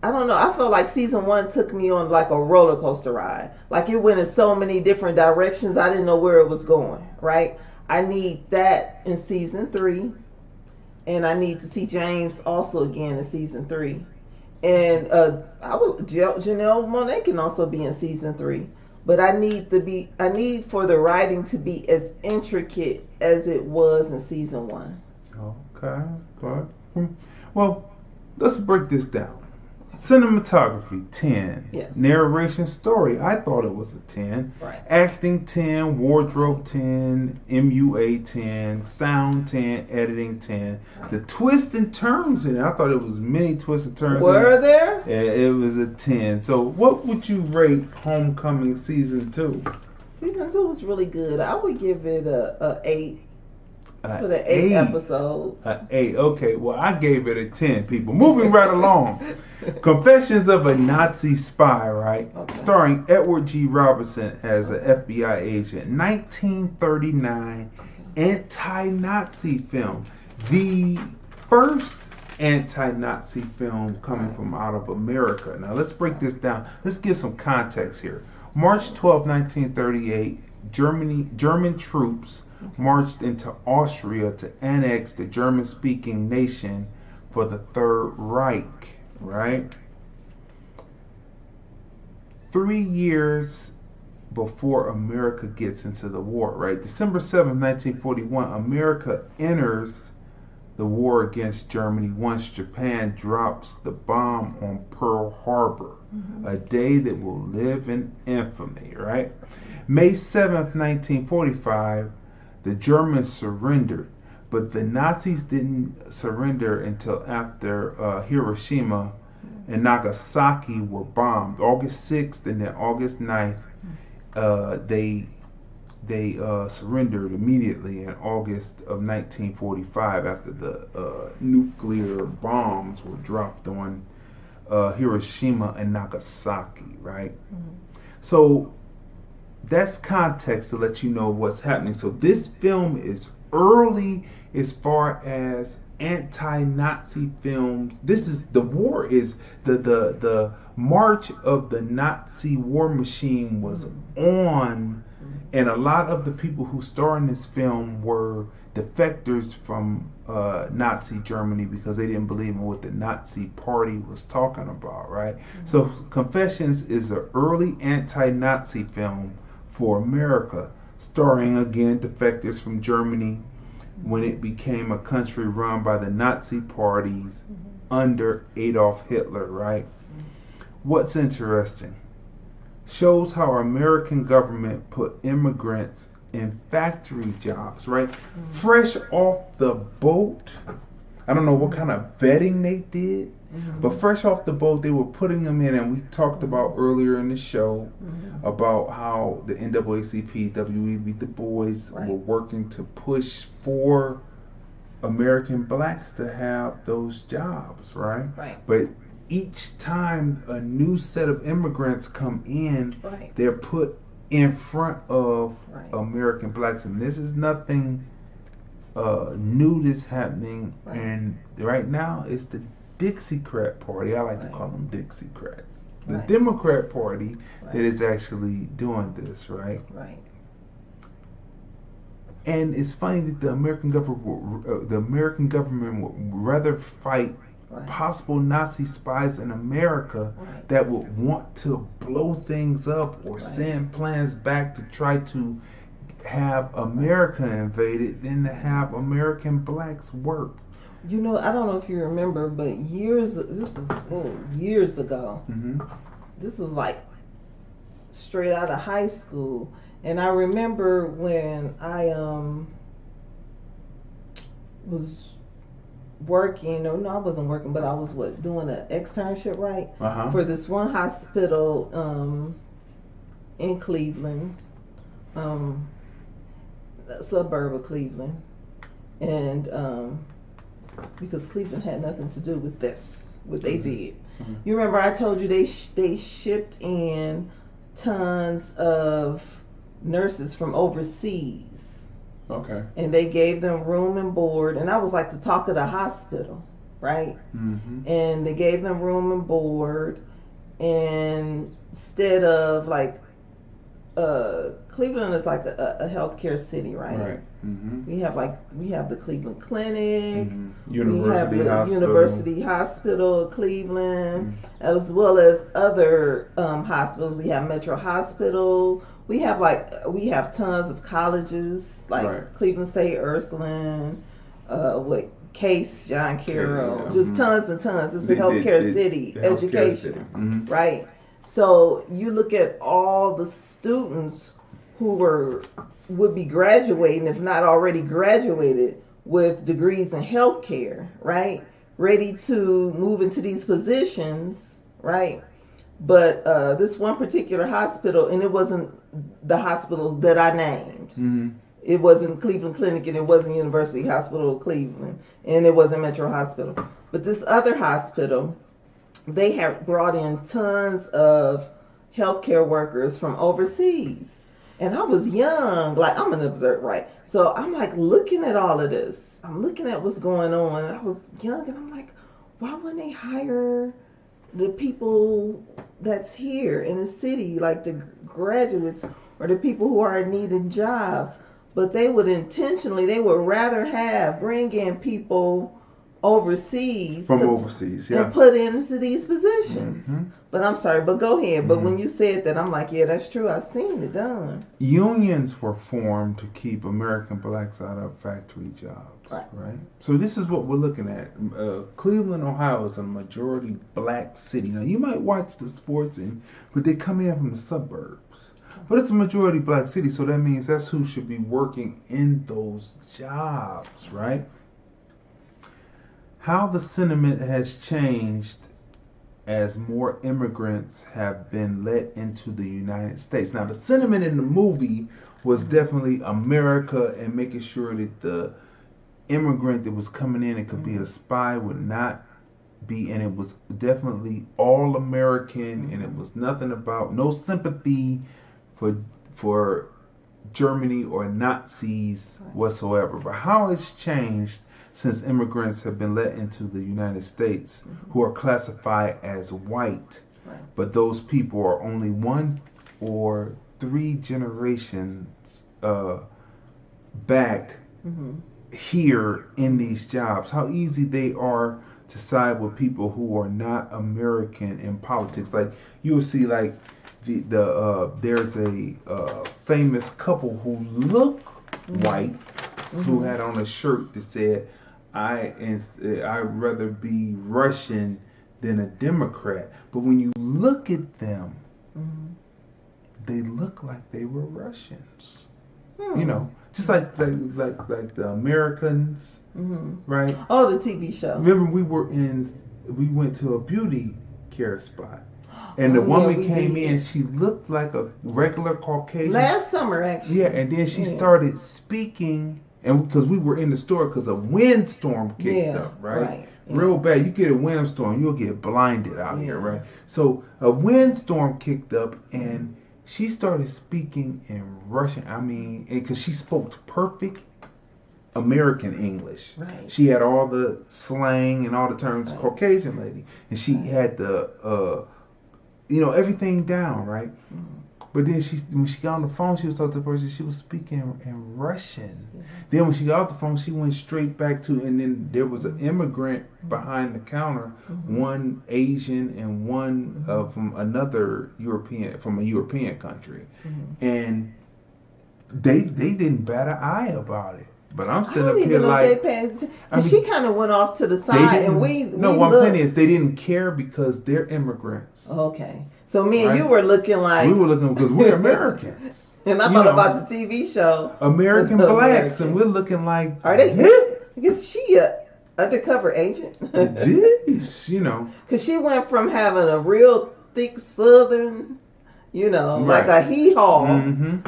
I don't know. I felt like season 1 took me on like a roller coaster ride. Like it went in so many different directions. I didn't know where it was going, right? I need that in season 3. And I need to see James also again in season 3. And Janelle Monáe can also be in season 3. But I need for the writing to be as intricate as it was in season 1. Okay, good. Well, let's break this down. Cinematography, 10. Yes. Narration story, I thought it was a 10. Right. Acting, 10. Wardrobe, 10. MUA, 10. Sound, 10. Editing, 10. The twists and turns in it, I thought it was many twists and turns. Were there? Yeah, it was a 10. So what would you rate Homecoming season 2? Season 2 was really good. I would give it a 8. For the 8 episodes. 8. Okay, well, I gave it a 10, people. Moving right along. Confessions of a Nazi Spy, right? Okay. Starring Edward G. Robinson as an FBI agent. 1939 anti-Nazi film. The first anti-Nazi film coming from out of America. Now, let's break this down. Let's give some context here. March 12, 1938, German troops marched into Austria to annex the German-speaking nation for the Third Reich, right? 3 years before America gets into the war, right? December 7th, 1941, America enters the war against Germany once Japan drops the bomb on Pearl Harbor, a day that will live in infamy, right? May 7th, 1945, the Germans surrendered, but the Nazis didn't surrender until after Hiroshima and Nagasaki were bombed. August 6th and then August 9th, they surrendered immediately in August of 1945 after the nuclear bombs were dropped on Hiroshima and Nagasaki, right? So that's context to let you know what's happening. So this film is early as far as anti-Nazi films. This is the war is the march of the Nazi war machine was on, and a lot of the people who star in this film were defectors from Nazi Germany because they didn't believe in what the Nazi party was talking about, right? So Confessions is an early anti-Nazi film for America, starring again defectors from Germany when it became a country run by the Nazi parties under Adolf Hitler, right? What's interesting, shows how our American government put immigrants in factory jobs, right? Fresh off the boat. I don't know what kind of vetting they did, but fresh off the boat, they were putting them in, and we talked about earlier in the show about how the NAACP, W.E.B. Du Bois were working to push for American blacks to have those jobs, right? But each time a new set of immigrants come in, they're put in front of American blacks, and this is nothing new that's happening. And right now, it's the Dixiecrat Party. I like to call them Dixiecrats. The Democrat Party that is actually doing this, right? And it's funny that the American government would rather fight possible Nazi spies in America that would want to blow things up or send plans back to try to have America invaded than to have American blacks work. You know, I don't know if you remember, but years ago, this was like straight out of high school, and I remember when I was working, or no, I wasn't working, but I was doing an externship, for this one hospital in Cleveland, a suburb of Cleveland, and because Cleveland had nothing to do with this, what they did. You remember I told you they shipped in tons of nurses from overseas. Okay. And they gave them room and board, and that was like the talk of the hospital, right? Mm-hmm. And they gave them room and board, and instead of like Cleveland is like a healthcare city, right? Right. Mm-hmm. We have the Cleveland Clinic, University we have the Hospital. University Hospital of Cleveland, as well as other hospitals. We have Metro Hospital. We have tons of colleges like Cleveland State, Ursuline, Case, John Carroll, just tons and tons. It's a healthcare city, education, right? So you look at all the students who would be graduating, if not already graduated, with degrees in healthcare, right? Ready to move into these positions, right? But this one particular hospital, and it wasn't the hospitals that I named. Mm-hmm. It wasn't Cleveland Clinic, and it wasn't University Hospital of Cleveland, and it wasn't Metro Hospital. But this other hospital, they have brought in tons of healthcare workers from overseas. And I was young, like I'm an observer, right? So I'm like looking at all of this. I'm looking at what's going on. And I was young, and I'm like, why wouldn't they hire the people that's here in the city, like the graduates or the people who are in need of jobs? But they would rather bring in people overseas and put into these positions. Mm-hmm. But I'm sorry, but go ahead. But when you said that, I'm like, yeah, that's true. I've seen it done. Unions were formed to keep American blacks out of factory jobs, right? So this is what we're looking at. Cleveland, Ohio is a majority black city. Now, you might watch the sports, but they come in from the suburbs. But it's a majority black city, so that means that's who should be working in those jobs, right? How the sentiment has changed as more immigrants have been let into the United States. Now, the sentiment in the movie was definitely America and making sure that the immigrant that was coming in and could be a spy would not be, and it was definitely all American, and it was nothing about, no sympathy for Germany or Nazis whatsoever. But how it's changed since immigrants have been let into the United States who are classified as white, but those people are only 1 or 3 generations back here in these jobs. How easy they are to side with people who are not American in politics. Like you'll see, like there's a famous couple who look white who had on a shirt that said, I'd rather be Russian than a Democrat. But when you look at them, they look like they were Russians. You know, just like the Americans, right? Oh, the TV show. Remember, we went to a beauty care spot. And the woman came in, she looked like a regular Caucasian. Last summer, actually. Yeah, and then she started speaking, and because we were in the store because a windstorm kicked up, right? Real bad. You get a windstorm, you'll get blinded out here, right? So a windstorm kicked up, and she started speaking in Russian. I mean, because she spoke perfect American English. Right. She had all the slang and all the terms, Caucasian lady, and she had the everything down, right? But then when she got on the phone, she was talking to the person, she was speaking in Russian. Then when she got off the phone, she went straight back to, and then there was an immigrant behind the counter, one Asian and one from another from a European country. And they didn't bat an eye about it. But I'm sitting up here like, she kind of went off to the side, and what I'm saying is they didn't care because they're immigrants. Okay, so me and you were looking like we were looking because we're Americans, and I thought about the TV show American Blacks, and we're looking like, are they? Is she a undercover agent? Jeez, because she went from having a real thick Southern, like a hee-haw,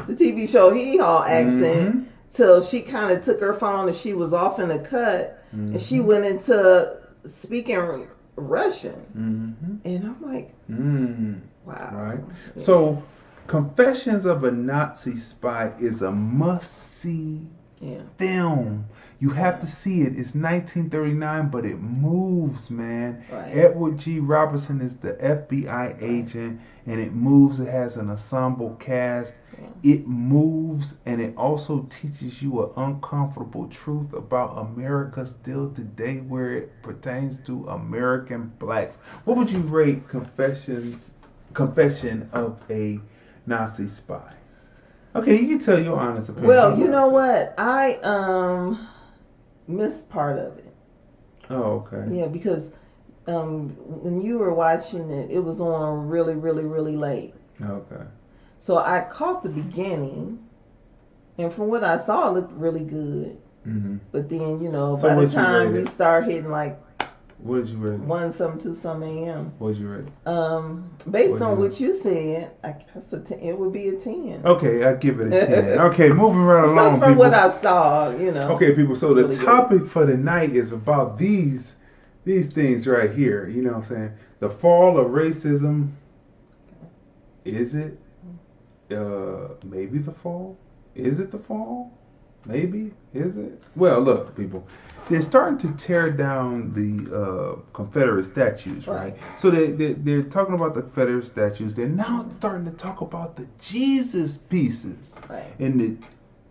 the TV show hee-haw accent. Till she kind of took her phone and she was off in a cut. and she went into speaking Russian, and I'm like, wow. Right. Yeah. So, Confessions of a Nazi Spy is a must-see film. You have to see it. It's 1939, but it moves, man. Right. Edward G. Robinson is the FBI agent, and it moves. It has an ensemble cast. It moves, and it also teaches you an uncomfortable truth about America still today, where it pertains to American blacks. What would you rate Confession of a Nazi Spy? Okay, you can tell your honest opinion. Well, you know what? I missed part of it. Oh, okay. Yeah, because when you were watching it, it was on really, really, really late. Okay. So I caught the beginning, and from what I saw, it looked really good. But then, So by the what you time rated? we start hitting like What did you rate? 1-some, 2-some a.m. What did you rate? Based on what you said, I guess it would be a 10. Okay, I give it a 10. Okay, moving right along. That's from people. what I saw, Okay, people. So It's the really topic for the night is about these things right here. You know what I'm saying? The fall of racism. Is it? Maybe the fall. Is it the fall? Maybe. Is it? Well, look, people. They're starting to tear down the Confederate statues, right? So they're talking about the Confederate statues. They're now starting to talk about the Jesus pieces, Right. And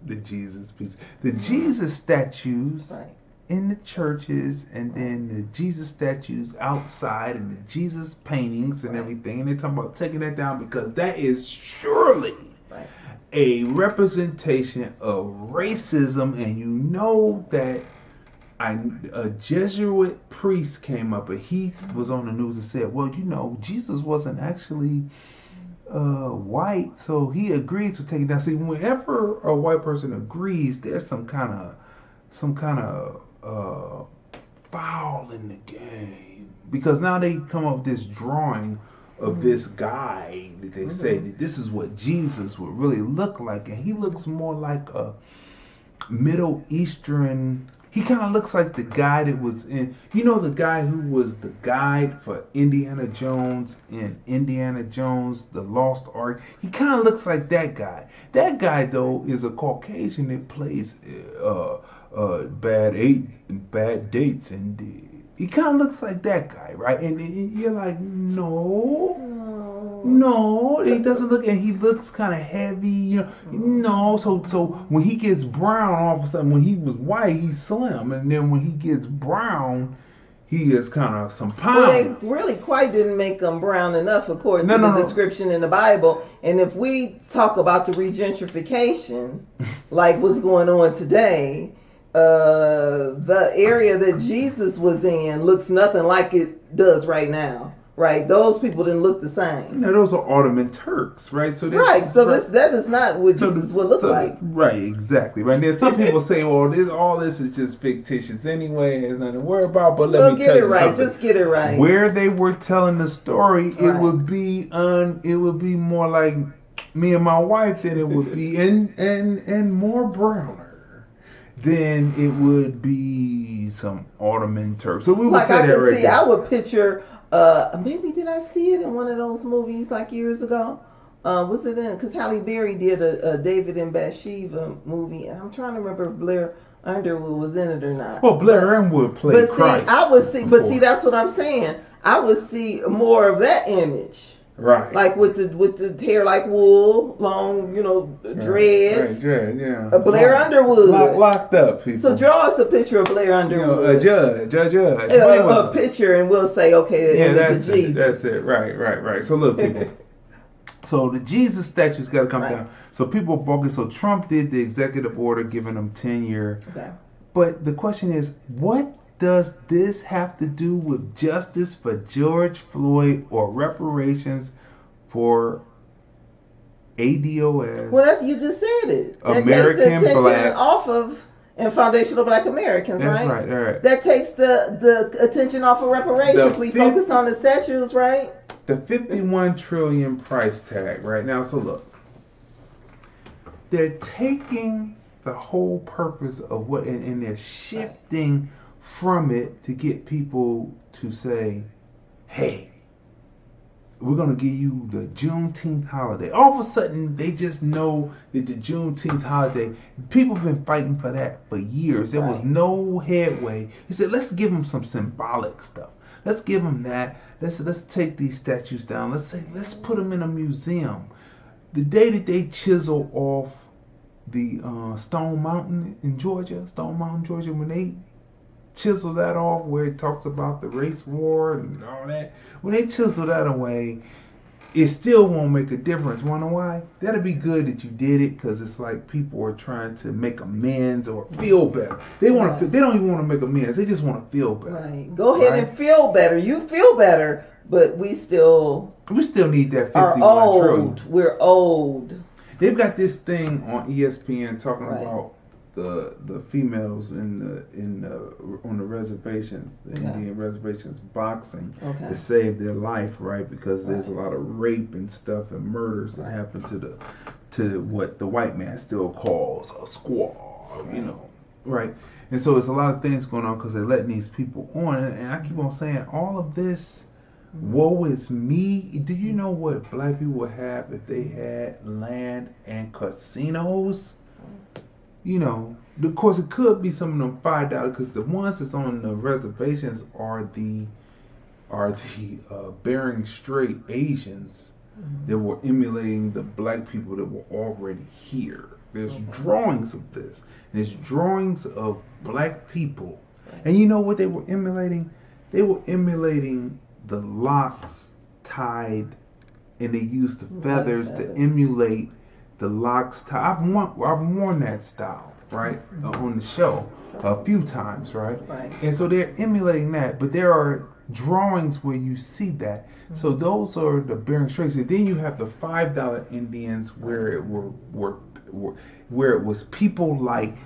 the Jesus pieces, the Jesus statues Right. in the churches, and then the Jesus statues outside, and the Jesus paintings and everything. And they're talking about taking that down because that is surely Right. a representation of racism, and you know that. A Jesuit priest came up and he was on the news and said, well, Jesus wasn't actually white, so he agreed to take it down. See, whenever a white person agrees, there's some kind of foul in the game, because now they come up with this drawing of this guy that they say that this is what Jesus would really look like, and he looks more like a Middle Eastern. He kind of looks like the guy that was in, the guy who was the guide for Indiana Jones in Indiana Jones, the Lost Ark. He kind of looks like that guy. That guy, though, is a Caucasian that plays bad dates, and he kind of looks like that guy, right? And you're like, no, he doesn't look, and he looks kind of heavy, No, so when he gets brown, all of a sudden, when he was white, he's slim, and then when he gets brown, he is kind of some pounds. Well, they really quite didn't make him brown enough, according to the description in the Bible. And if we talk about the regentrification, like what's going on today, the area that Jesus was in looks nothing like it does right now. Right, those people didn't look the same. No, those are Ottoman Turks, right? So that is not what Jesus would look like. Right, exactly. Right. There's some people say, "Well, all this is just fictitious anyway. There's nothing to worry about." But let me tell you something. Just get it right. Where they were telling the story, it would be more like me and my wife than it would be, and more browner than it would be some Ottoman Turks. So we would say that right there. I would picture. Maybe did I see it in one of those movies like years ago? Was it in? Because Halle Berry did a David and Bathsheba movie, and I'm trying to remember if Blair Underwood was in it or not. Well, Blair Underwood played Christ. See, that's what I'm saying. I would see more of that image. Right. Like with the hair like wool, long, dreads. Right, yeah. Blair Underwood. Locked up, people. So draw us a picture of Blair Underwood. A judge. A picture, and we'll say, okay, the image of Jesus. That's it. Right. So look, people. So the Jesus statue's got to come down. So people are balking. So Trump did the executive order giving them 10-year. Okay. But the question is, what does this have to do with justice for George Floyd or reparations for ADOS? Well, you just said it. American that takes the attention blacks off of and foundational Black Americans, That's right? right. That takes the attention off of reparations. We focus on the statues, right? The 51 trillion price tag right now. So look, they're taking the whole purpose of what, and they're shifting from it to get people to say, hey, we're going to give you the Juneteenth holiday. All of a sudden, they just know that the Juneteenth holiday, people have been fighting for that for years. There was no headway. He said, let's give them some symbolic stuff. Let's give them that. Let's take these statues down. Let's put them in a museum. The day that they chisel off the Stone Mountain, Georgia, when they chisel that off, where it talks about the race war and all that, when they chisel that away, it still won't make a difference. Wanna know why? That'd be good that you did it, because it's like people are trying to make amends or feel better. They want to. They don't even want to make amends. They just want to feel better. Right. Go ahead and feel better. You feel better, but we still need that 51 are trillion. old. We're old. They've got this thing on ESPN talking about the females on the reservations, the Indian reservations, boxing to save their life, right? Because there's a lot of rape and stuff and murders that happen to what the white man still calls a squaw, you know, right? And so there's a lot of things going on because they're letting these people on, and I keep on saying all of this. Woe is me. Do you know what black people would have if they had land and casinos? You know, of course, it could be some of them $5 because the ones that's on the reservations are the Bering Strait Asians that were emulating the black people that were already here. There's drawings of this. There's drawings of black people, and you know what they were emulating? They were emulating the locks tied, and they used the feathers to emulate the locks tied. I've worn that style, right, on the show a few times, right? And so they're emulating that, but there are drawings where you see that. So those are the Bering Straits. And then you have the $5 Indians where it where it was people like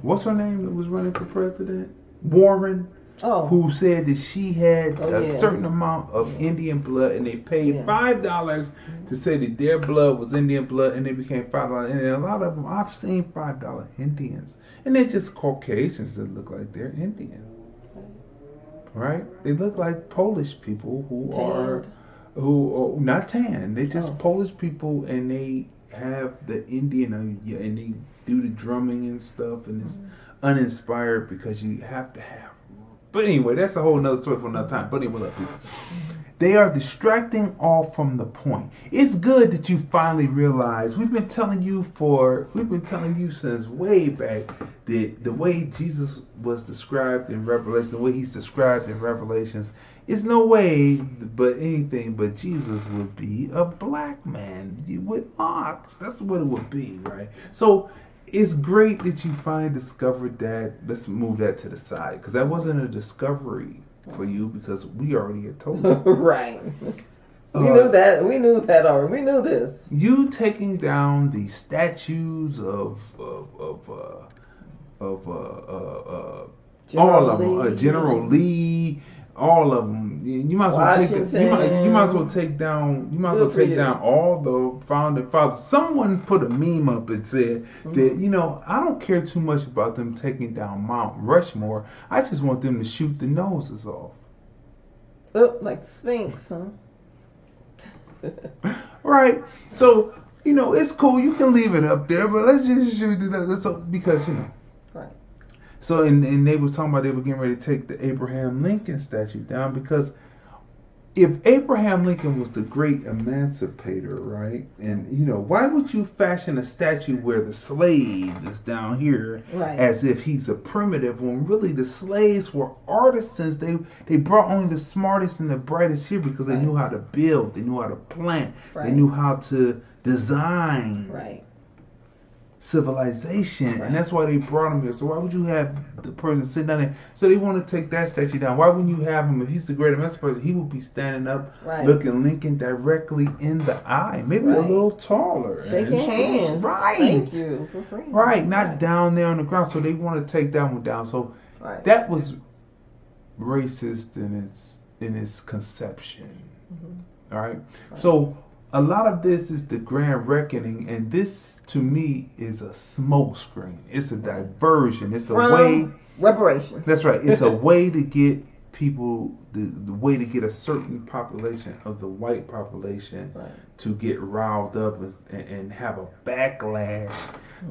what's her name that was running for president? Warren. Who said that she had a certain amount of Indian blood, and they paid $5 to say that their blood was Indian blood, and they became $5. And a lot of them, I've seen $5 Indians, and they're just Caucasians that look like they're Indian, right? They look like Polish people who are not tan. They're just Polish people, and they have the Indian, and they do the drumming and stuff, and it's uninspired because you have to have. But anyway, that's a whole nother story for another time. But anyway, look, people. They are distracting all from the point. It's good that you finally realize we've been telling you since way back that the way Jesus was described in Revelation, the way he's described in Revelations, is no way but anything but Jesus would be a black man with locks. That's what it would be, right? So it's great that you finally discovered that. Let's move that to the side, because that wasn't a discovery for you, because we already had told you. Right. We knew that. We knew that already. We knew this. You taking down the statues of all of them, General Lee, all of them. You might as well you might as well take down. You might as well take down all the founding fathers. Someone put a meme up and said that I don't care too much about them taking down Mount Rushmore. I just want them to shoot the noses off. Oh, like Sphinx, huh? Right. So it's cool. You can leave it up there, but let's just shoot the noses. So because Right. So, and they was talking about they were getting ready to take the Abraham Lincoln statue down, because if Abraham Lincoln was the great emancipator, right? And, why would you fashion a statue where the slave is down here as if he's a primitive, when really the slaves were artisans? They brought only the smartest and the brightest here because they knew how to build, they knew how to plant, they knew how to design. Right. Civilization, and that's why they brought him here. So why would you have the person sit down there? So they want to take that statue down. Why wouldn't you have him? If he's the great emancipator, he would be standing up, looking Lincoln directly in the eye, maybe a little taller, shaking hands. Right. Thank you for free. Right, not down there on the ground. So they want to take that one down. So that was racist in its conception. All right. So a lot of this is the grand reckoning, and this to me is a smoke screen. It's a diversion. It's a way Reparations. That's right. It's a way to get people, the way to get a certain population of the white population to get riled up and have a backlash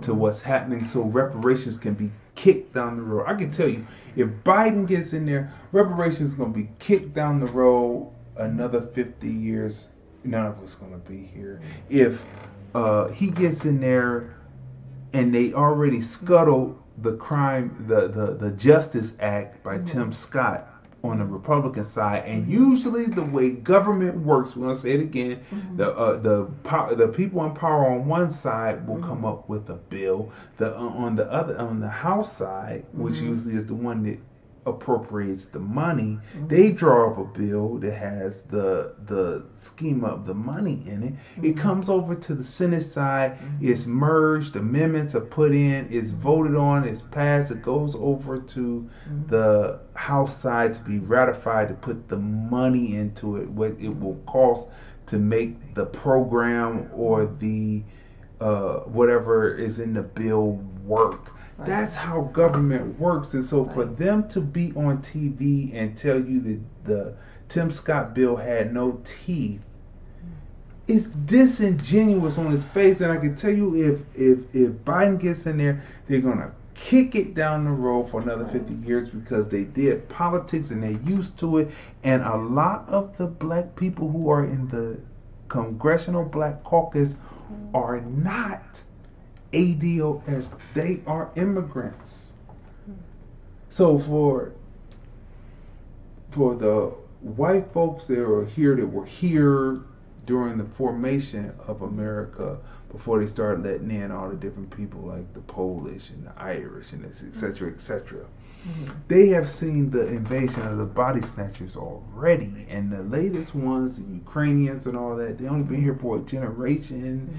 to what's happening, so reparations can be kicked down the road. I can tell you, if Biden gets in there, reparations is going to be kicked down the road another 50 years. None of us going to be here. If he gets in there and they already scuttled the the Justice Act by Tim Scott on the Republican side, and usually the way government works, we're gonna say it again, the people in power on one side will come up with a bill. On the House side, which usually is the one that appropriates the money, they draw up a bill that has the schema of the money in it. It comes over to the Senate side, it's merged, amendments are put in, it's voted on, it's passed, it goes over to the House side to be ratified, to put the money into it, what it will cost to make the program or the whatever is in the bill work. That's how government works. And so for them to be on TV and tell you that the Tim Scott bill had no teeth, it's disingenuous on its face. And I can tell you, if Biden gets in there, they're going to kick it down the road for another 50 years because they did politics and they're used to it. And a lot of the black people who are in the Congressional Black Caucus are not ADOS, they are immigrants. So for the white folks that were here during the formation of America, before they started letting in all the different people like the Polish and the Irish and etc., etc., they have seen the invasion of the body snatchers already, and the latest ones, the Ukrainians and all that, they only been here for a generation.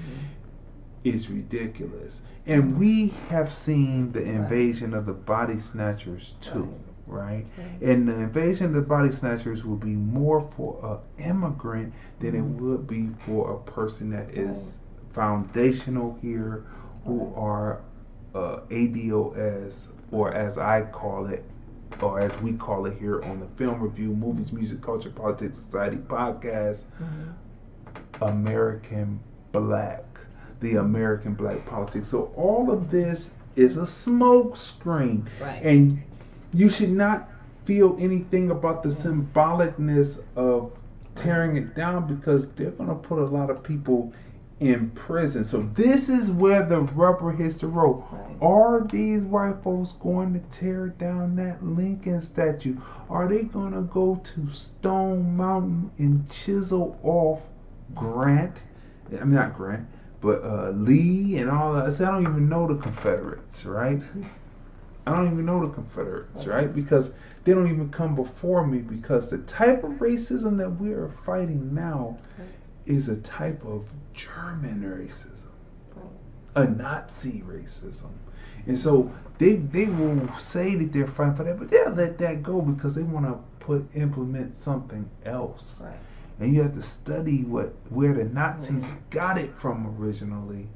Is ridiculous. And we have seen the invasion of the body snatchers too, right? And the invasion of the body snatchers will be more for an immigrant than it would be for a person that is foundational here, who are ADOS, or as I call it, or as we call it here on the Film Review, Movies, Music, Culture, Politics, Society podcast, American Black. The American black politics. So all of this is a smoke screen. And you should not feel anything about the symbolicness of tearing it down, because they're going to put a lot of people in prison. So this is where the rubber hits the road. Are these white folks going to tear down that Lincoln statue? Are they going to go to Stone Mountain and chisel off Lee and all that? I don't even know the Confederates, right? I don't even know the Confederates, right? Because they don't even come before me, because the type of racism that we are fighting now is a type of German racism, a Nazi racism. And so they will say that they're fighting for that, but they'll let that go because they want to implement something else. And you have to study where the Nazis got it from originally,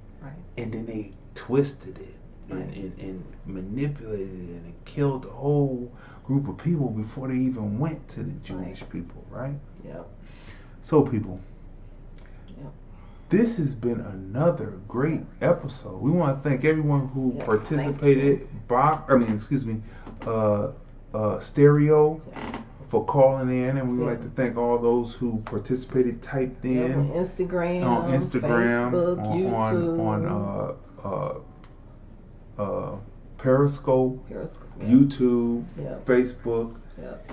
and then they twisted it and manipulated it and killed a whole group of people before they even went to the Jewish people, right? So people, this has been another great episode. We want to thank everyone who participated. Stereo, for calling in, and we would like to thank all those who participated, typed in on Instagram, Facebook, YouTube, Periscope, YouTube, Facebook.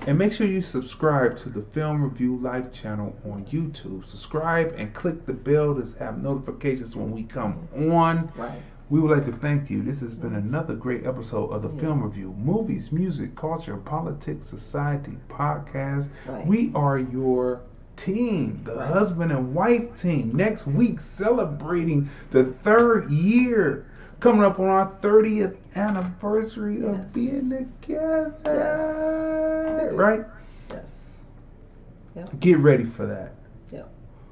And make sure you subscribe to the Film Review Live channel on YouTube. Subscribe and click the bell to have notifications when we come on. We would like to thank you. This has been another great episode of the Film Review, Movies, Music, Culture, Politics, Society podcast. We are your team, the husband and wife team. Next week, celebrating the 3rd year, coming up on our 30th anniversary of being together. Right? Get ready for that.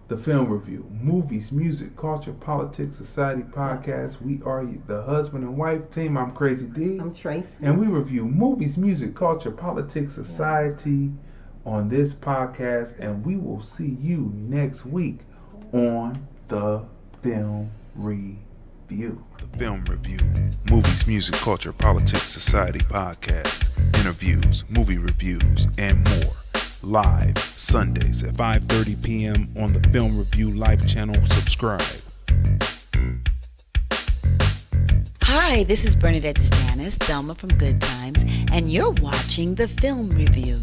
the Film Review, movies, music, culture, politics, society podcast. We are the husband and wife team. I'm Crazy D. I'm Tracy. And we review movies, music, culture, politics, society on this podcast. And we will see you next week on the Film Review. The Film Review, movies, music, culture, politics, society podcast, interviews, movie reviews, and more. Live Sundays at 5:30 p.m. on the Film Review Live channel. Subscribe. Hi, this is Bernadette Stannis, Thelma from Good Times, and you're watching the Film Review.